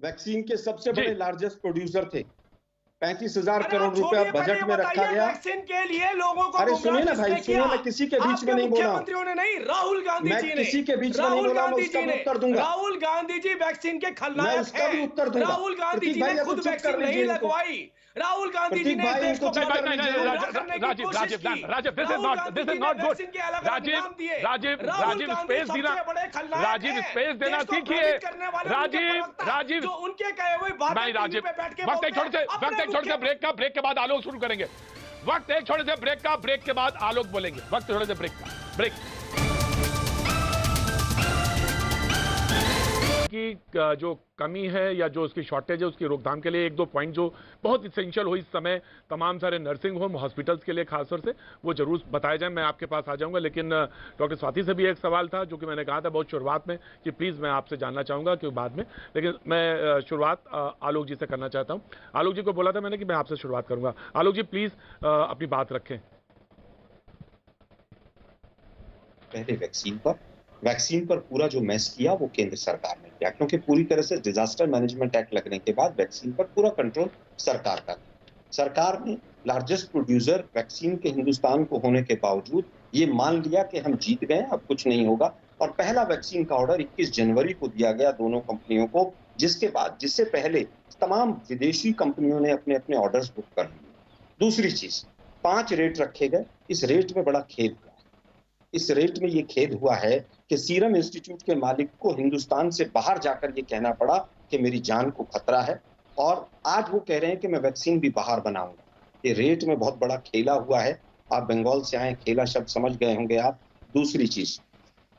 वैक्सीन के सबसे बड़े लार्जेस्ट प्रोड्यूसर थे, 35,000 करोड़ रुपया बजट में रखा गया वैक्सीन के लिए लोगों को। अरे सुनिए ना भाई, सुनिए, मैं किसी के बीच में नहीं बोल रहा हूं, मुख्यमंत्रियों ने नहीं, राहुल गांधी जी ने, किसी के बीच में नहीं बोल रहा हूं, उसका भी उत्तर दूंगा। राहुल गांधी जी वैक्सीन के खलनायक हैं, उसका भी उत्तर दूंगा। राहुल गांधी जी ने खुद वैक्सीन नहीं लगवाई, राहुल गांधी जी ने देश को Rajeev, this is not good. Rajeev space देना सीखिए। राजीव उनके कहे हुए बात नहीं, राजीव वक्त एक छोटे से ब्रेक के बाद आलोक शुरू करेंगे। वक्त एक छोटे से ब्रेक के बाद आलोक बोलेंगे। वक्त थोड़े से ब्रेक की जो कमी है या जो उसकी शॉर्टेज है, उसकी रोकथाम के लिए 1-2 पॉइंट जो बहुत इसेंशियल हो इस समय तमाम सारे नर्सिंग होम, हॉस्पिटल्स के लिए खासतौर से, वो जरूर बताया जाए। मैं आपके पास आ जाऊंगा, लेकिन डॉक्टर स्वाति से भी एक सवाल था जो कि मैंने कहा था बहुत शुरुआत में कि प्लीज़ मैं आपसे जानना चाहूँगा कि बाद में, लेकिन मैं शुरुआत आलोक जी से करना चाहता हूँ। आलोक जी को बोला था मैंने कि मैं आपसे शुरुआत करूँगा। आलोक जी प्लीज़ अपनी बात रखें। पहले वैक्सीन पर पूरा जो मैस किया वो केंद्र सरकार ने किया, क्योंकि पूरी तरह से डिजास्टर मैनेजमेंट एक्ट लगने के बाद वैक्सीन पर पूरा कंट्रोल सरकार का। सरकार ने लार्जेस्ट प्रोड्यूसर वैक्सीन के हिंदुस्तान को होने के बावजूद ये मान लिया कि हम जीत गए, अब कुछ नहीं होगा, और पहला वैक्सीन का ऑर्डर 21 जनवरी को दिया गया दोनों कंपनियों को, जिससे पहले तमाम विदेशी कंपनियों ने अपने अपने ऑर्डर्स बुक कर लिए। दूसरी चीज, 5 रेट रखे गए, इस रेट में बड़ा खेद हुआ। इस रेट में ये खेद हुआ है कि सीरम इंस्टीट्यूट के मालिक को हिंदुस्तान से बाहर जाकर ये कहना पड़ा कि मेरी जान को खतरा है, और आज वो कह रहे हैं कि मैं वैक्सीन भी बाहर बनाऊंगा। ये रेट में बहुत बड़ा खेला हुआ है। आप बंगाल से आए, खेला शब्द समझ गए होंगे आप। दूसरी चीज,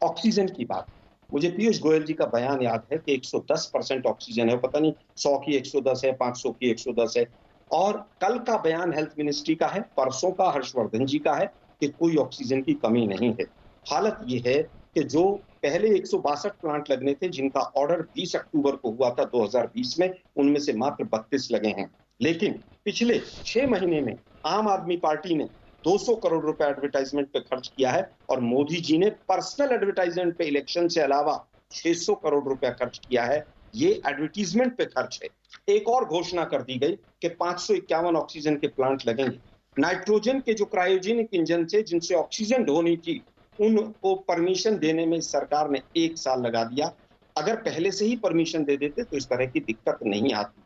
ऑक्सीजन की बात, मुझे पीयूष गोयल जी का बयान याद है कि 110% ऑक्सीजन है, पता नहीं 100 की 110 है, 500 की 110 है, और कल का बयान हेल्थ मिनिस्ट्री का है, परसों का हर्षवर्धन जी का है कि कोई ऑक्सीजन की कमी नहीं है। हालत ये है कि जो पहले 162 प्लांट लगने थे, जिनका ऑर्डर 20 अक्टूबर को हुआ था 2020 में, उनमें से मात्र 32 लगे हैं। लेकिन पिछले 6 महीने में आम आदमी पार्टी ने 200 करोड़ रुपए एडवर्टाइजमेंट पे खर्च किया है, और मोदी जी ने पर्सनल एडवर्टाइजमेंट पे इलेक्शन से अलावा 600 करोड़ रुपया खर्च किया है। ये एडवर्टीजमेंट पे खर्च है। एक और घोषणा कर दी गई कि 551 ऑक्सीजन के प्लांट लगेंगे। नाइट्रोजन के जो क्रायोजेनिक इंजन थे, जिनसे ऑक्सीजन ढोनी थी, उनको परमिशन देने में सरकार ने 1 साल लगा दिया। अगर पहले से ही परमिशन दे देते तो इस तरह की दिक्कत नहीं आती।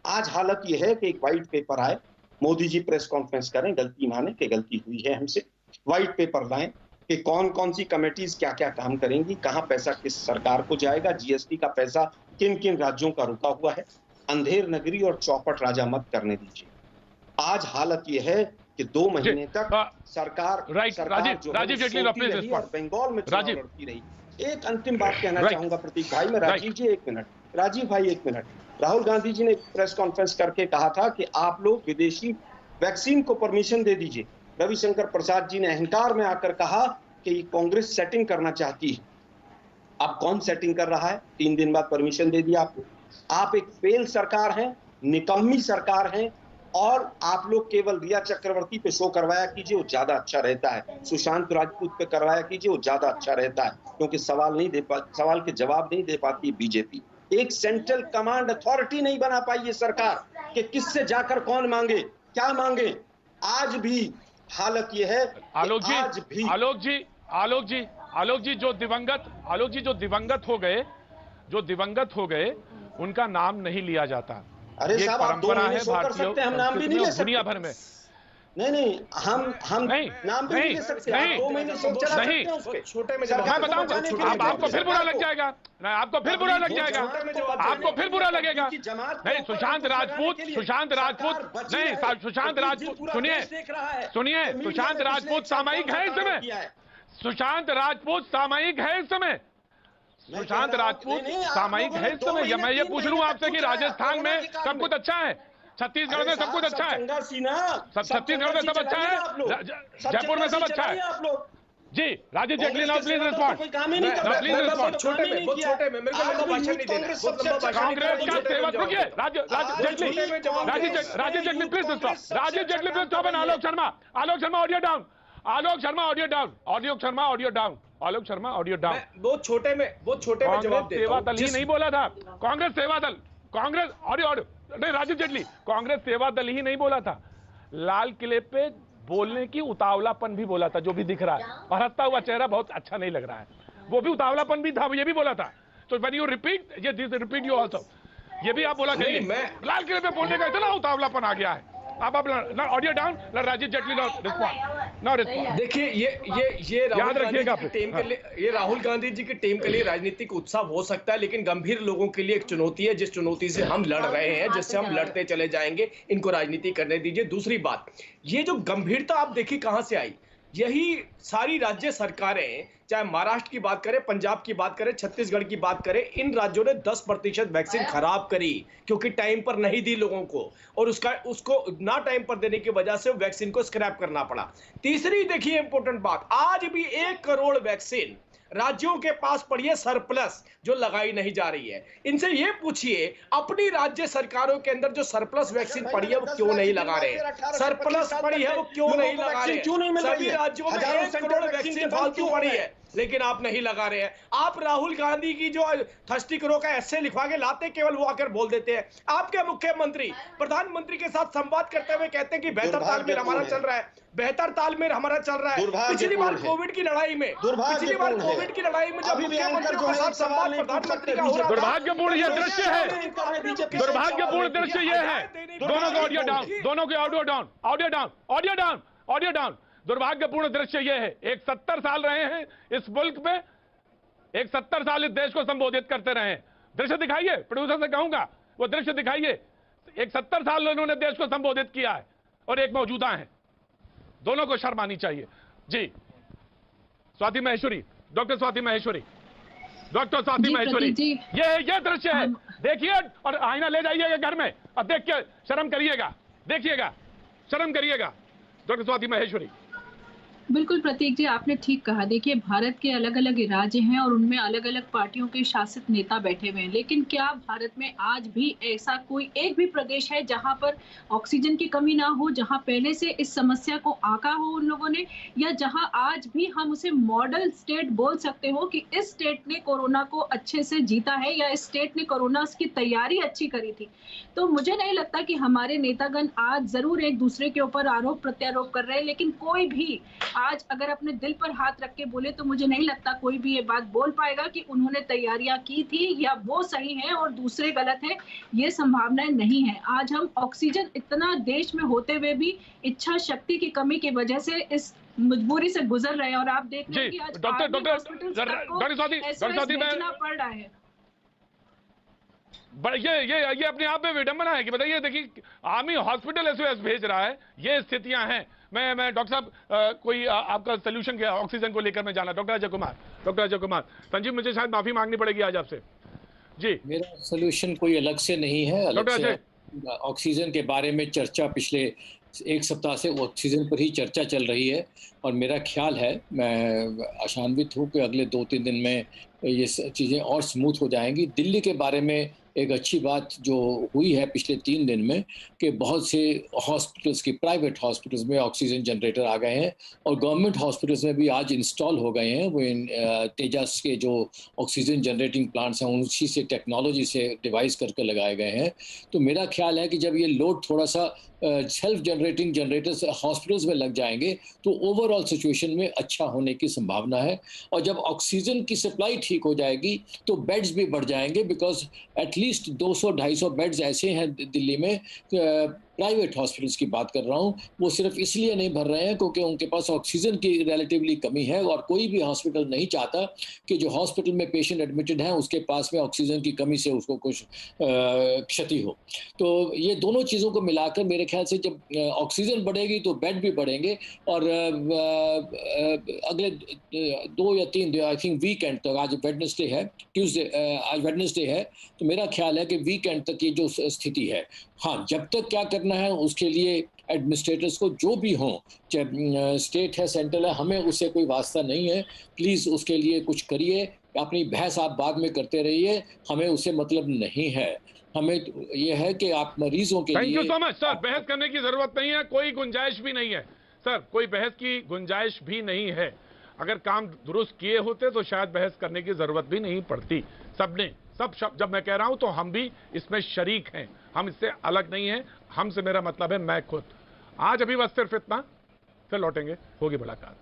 आज हालत यह है कि एक व्हाइट पेपर आए, मोदी जी प्रेस कॉन्फ्रेंस करें, गलती माने कि गलती हुई है हमसे, व्हाइट पेपर लाएं कि कौन कौन सी कमेटीज क्या क्या काम करेंगी, कहां पैसा किस सरकार को जाएगा, जीएसटी का पैसा किन किन राज्यों का रुका हुआ है। अंधेर नगरी और चौपट राजा मत करने दीजिए। आज हालत यह है कि 2 महीने तक सरकार राजीव जेटली और बंगाल में चुनाव लड़ती रही। एक अंतिम बात कहना चाहूंगा प्रतीक भाई, मैं राजीव जी 1 मिनट, राजीव भाई 1 मिनट। राहुल गांधी जी ने प्रेस कॉन्फ्रेंस करके कहा था कि आप लोग विदेशी वैक्सीन को परमिशन दे दीजिए। रविशंकर प्रसाद जी ने अहंकार में आकर कहा कि कांग्रेस सेटिंग करना चाहती है। अब कौन सेटिंग कर रहा है? 3 दिन बाद परमिशन दे दिया आपको। आप एक फेल सरकार हैं, निकम्मी सरकार हैं, और आप लोग केवल रिया चक्रवर्ती पे शो करवाया कीजिए, वो ज्यादा अच्छा रहता है। सुशांत राजपूत पे करवाया कीजिए, वो ज्यादा अच्छा रहता है, क्योंकि सवाल के जवाब नहीं दे पाती बीजेपी। एक सेंट्रल कमांड अथॉरिटी नहीं बना पाई ये सरकार कि किससे जाकर कौन मांगे, क्या मांगे। आज भी हालत ये है, आलोक जी जो दिवंगत हो गए उनका नाम नहीं लिया जाता। अरे साहब, आप 2 महीने शो कर सकते हैं, हम नाम भी नहीं ले सकते दुनिया भर में। नहीं, हम नाम भी नहीं ले सकते। 2 महीने शो चला सकते हैं उसके। छोटे में मैं बताऊंगा, आपको फिर बुरा लग जाएगा, आपको फिर बुरा लग जाएगा, आपको फिर बुरा लगेगा। नहीं, सुशांत राजपूत नहीं, सुशांत राजपूत सुनिए, सुशांत राजपूत सामयिक है इस समय, सुशांत राजपूत सामयिक है इस समय, सुशांत राजपूत सामयिक है इस समय। या मैं ये पूछ लूं आपसे कि राजस्थान में सब कुछ अच्छा है, छत्तीसगढ़ में सब कुछ अच्छा है, छत्तीसगढ़ में सब अच्छा है, जयपुर में सब अच्छा है जी। Rajeev Jaitley now please respond, please respond. छोटे में मेरे को लंबा भाषण नहीं देना, कांग्रेस का सेवक रुकिए, Rajeev Jaitley please stop, Rajeev Jaitley please stop. And Alok Sharma audio down, Alok Sharma audio down. बहुत छोटे में जवाब देता सेवा दल ही नहीं बोला था, कांग्रेस सेवा दल, कांग्रेस ऑडियो नहीं, राजीव जेटली, कांग्रेस सेवा दल ही नहीं बोला था, लाल किले पे बोलने की उतावलापन भी बोला था, जो भी दिख रहा है, और हंसता हुआ चेहरा बहुत अच्छा नहीं लग रहा है, वो भी उतावलापन भी था, ये भी बोला था। तो when you repeat repeat you also, ये भी आप बोला करिए, लाल किले पे बोलने का इतना उतावलापन आ गया है। अब आप audio down, Rajeev Jaitley now respond. देखिए, ये याद रखिएगा, ये राहुल गांधी जी की टीम के लिए राजनीतिक उत्सव हो सकता है, लेकिन गंभीर लोगों के लिए एक चुनौती है, जिस चुनौती से हम लड़ रहे हैं, जिससे हम लड़ते चले जाएंगे। इनको राजनीति करने दीजिए। दूसरी बात, ये जो गंभीरता आप देखिए कहां से आई, यही सारी राज्य सरकारें, चाहे महाराष्ट्र की बात करें, पंजाब की बात करें, छत्तीसगढ़ की बात करें, इन राज्यों ने 10% वैक्सीन खराब करी, क्योंकि टाइम पर नहीं दी लोगों को, और उसको ना टाइम पर देने की वजह से वैक्सीन को स्क्रैप करना पड़ा। तीसरी देखिए इंपॉर्टेंट बात, आज भी 1 करोड़ वैक्सीन राज्यों के पास पड़ी है सरप्लस, जो लगाई नहीं जा रही है। इनसे ये पूछिए, अपनी राज्य सरकारों के अंदर जो सरप्लस वैक्सीन पड़ी है वो क्यों नहीं लगा रहे? सरप्लस पड़ी है वो क्यों नहीं लगा रहे? सभी राज्यों में 1 करोड़ वैक्सीन फालतू पड़ी है, लेकिन आप नहीं लगा रहे हैं। आप राहुल गांधी की जो थर्स्टी करो का एस्से लिखवा के लाते, केवल वो आकर बोल देते हैं। आपके मुख्यमंत्री प्रधानमंत्री के साथ संवाद करते हुए कहते हैं कि बेहतर तालमेल हमारा चल रहा है, बेहतर तालमेल हमारा चल रहा है। पिछली बार कोविड की लड़ाई में जब मुख्यमंत्री के साथ संवाद प्रधानमंत्री का हो रहा, दुर्भाग्यपूर्ण ये दृश्य है, दुर्भाग्यपूर्ण दृश्य ये है। दोनों को ऑडियो डाउन, दोनों के audio down, audio down, audio down, audio down. दुर्भाग्यपूर्ण दृश्य यह है, एक 70 साल रहे हैं इस मुल्क में, एक 70 साल इस देश को संबोधित करते रहे हैं। दृश्य दिखाइए, प्रोड्यूसर से कहूंगा वो दृश्य दिखाइए। एक 70 साल उन्होंने देश को संबोधित किया है, और एक मौजूदा है, दोनों को शर्म आनी चाहिए जी। स्वाति महेश्वरी, डॉक्टर स्वाति महेश्वरी, ये दृश्य है, देखिए, और आईना ले जाइएगा घर में और देख के शर्म करिएगा, देखिएगा, शर्म करिएगा। डॉक्टर स्वाति महेश्वरी। बिल्कुल प्रतीक जी, आपने ठीक कहा। देखिए, भारत के अलग अलग राज्य हैं और उनमें अलग अलग पार्टियों के शासित नेता बैठे हुए हैं, लेकिन क्या भारत में आज भी ऐसा कोई एक भी प्रदेश है जहां पर ऑक्सीजन की कमी ना हो, जहां पहले से इस समस्या को आंका हो उन लोगों ने, या जहां आज भी हम उसे मॉडल स्टेट बोल सकते हो कि इस स्टेट ने कोरोना को अच्छे से जीता है, या इस स्टेट ने कोरोना की तैयारी अच्छी करी थी? तो मुझे नहीं लगता कि हमारे नेतागण आज जरूर एक दूसरे के ऊपर आरोप प्रत्यारोप कर रहे हैं, लेकिन कोई भी आज अगर अपने दिल पर हाथ रख के बोले तो मुझे नहीं लगता कोई भी ये बात बोल पाएगा कि उन्होंने तैयारियां की थी या वो सही है और दूसरे गलत है। ये संभावनाएं नहीं है। आज हम ऑक्सीजन इतना देश में होते हुए भी इच्छा शक्ति की कमी की वजह से इस मजबूरी से गुजर रहे हैं। और आप देख रहे हैं कि आज डॉक्टर स्वाति बेचना पड़ रहा है। ये अपने आप में विडंबना है कि बताइए, देखिए आर्मी हॉस्पिटल एसओएस भेज रहा है, ये स्थितियां हैं। मैं डॉक्टर साहब कोई आपका सोल्यूशन क्या ऑक्सीजन को लेकर मैं जाना। डॉक्टर अजय कुमार संजीव, मुझे शायद माफी मांगनी पड़ेगी आज आपसे जी। मेरा सोल्यूशन कोई अलग से नहीं है। अलग से ऑक्सीजन के बारे में चर्चा पिछले एक सप्ताह से ऑक्सीजन पर ही चर्चा चल रही है और मेरा ख्याल है, मैं आशान्वित हूँ कि अगले 2-3 दिन में ये चीज़ें और स्मूथ हो जाएंगी। दिल्ली के बारे में एक अच्छी बात जो हुई है पिछले 3 दिन में कि बहुत से हॉस्पिटल्स की, प्राइवेट हॉस्पिटल्स में ऑक्सीजन जनरेटर आ गए हैं और गवर्नमेंट हॉस्पिटल्स में भी आज इंस्टॉल हो गए हैं। वो इन तेजस के जो ऑक्सीजन जनरेटिंग प्लांट्स हैं उसी से टेक्नोलॉजी से डिवाइस करके लगाए गए हैं। तो मेरा ख्याल है कि जब ये लोड थोड़ा सा सेल्फ जनरेटिंग जनरेटर्स हॉस्पिटल्स में लग जाएंगे तो ओवरऑल सिचुएशन में अच्छा होने की संभावना है। और जब ऑक्सीजन की सप्लाई ठीक हो जाएगी तो बेड्स भी बढ़ जाएंगे, बिकॉज एटलीस्ट 200-250 बेड्स ऐसे हैं दिल्ली में, प्राइवेट हॉस्पिटल्स की बात कर रहा हूँ, वो सिर्फ इसलिए नहीं भर रहे हैं क्योंकि उनके पास ऑक्सीजन की रिलेटिवली कमी है और कोई भी हॉस्पिटल नहीं चाहता कि जो हॉस्पिटल में पेशेंट एडमिटेड है उसके पास में ऑक्सीजन की कमी से उसको कुछ क्षति हो। तो ये दोनों चीज़ों को मिलाकर मेरे ख्याल से जब ऑक्सीजन बढ़ेगी तो बेड भी बढ़ेंगे और अगले 2 या 3 आई थिंक वीकेंड तक, आज वेडनेसडे है, आज वेडनेसडे है, तो मेरा ख्याल है कि वीकेंड तक ये जो स्थिति है, हाँ जब तक क्या करना है उसके लिए एडमिनिस्ट्रेटर्स को जो भी हों, चाहे स्टेट है सेंट्रल है, हमें उससे कोई वास्ता नहीं है। प्लीज़ उसके लिए कुछ करिए। अपनी बहस आप बाद में करते रहिए, हमें उससे मतलब नहीं है। हमें ये है कि आप मरीजों के लिए। Thank you so much sir. बहस करने की जरूरत नहीं है, कोई गुंजाइश भी नहीं है सर, कोई बहस की गुंजाइश भी नहीं है। अगर काम दुरुस्त किए होते तो शायद बहस करने की जरूरत भी नहीं पड़ती। सबने सब शब्द जब मैं कह रहा हूं तो हम भी इसमें शरीक हैं, हम इससे अलग नहीं हैं। हमसे मेरा मतलब है मैं खुद। आज अभी बस सिर्फ इतना, फिर लौटेंगे, होगी मुलाकात।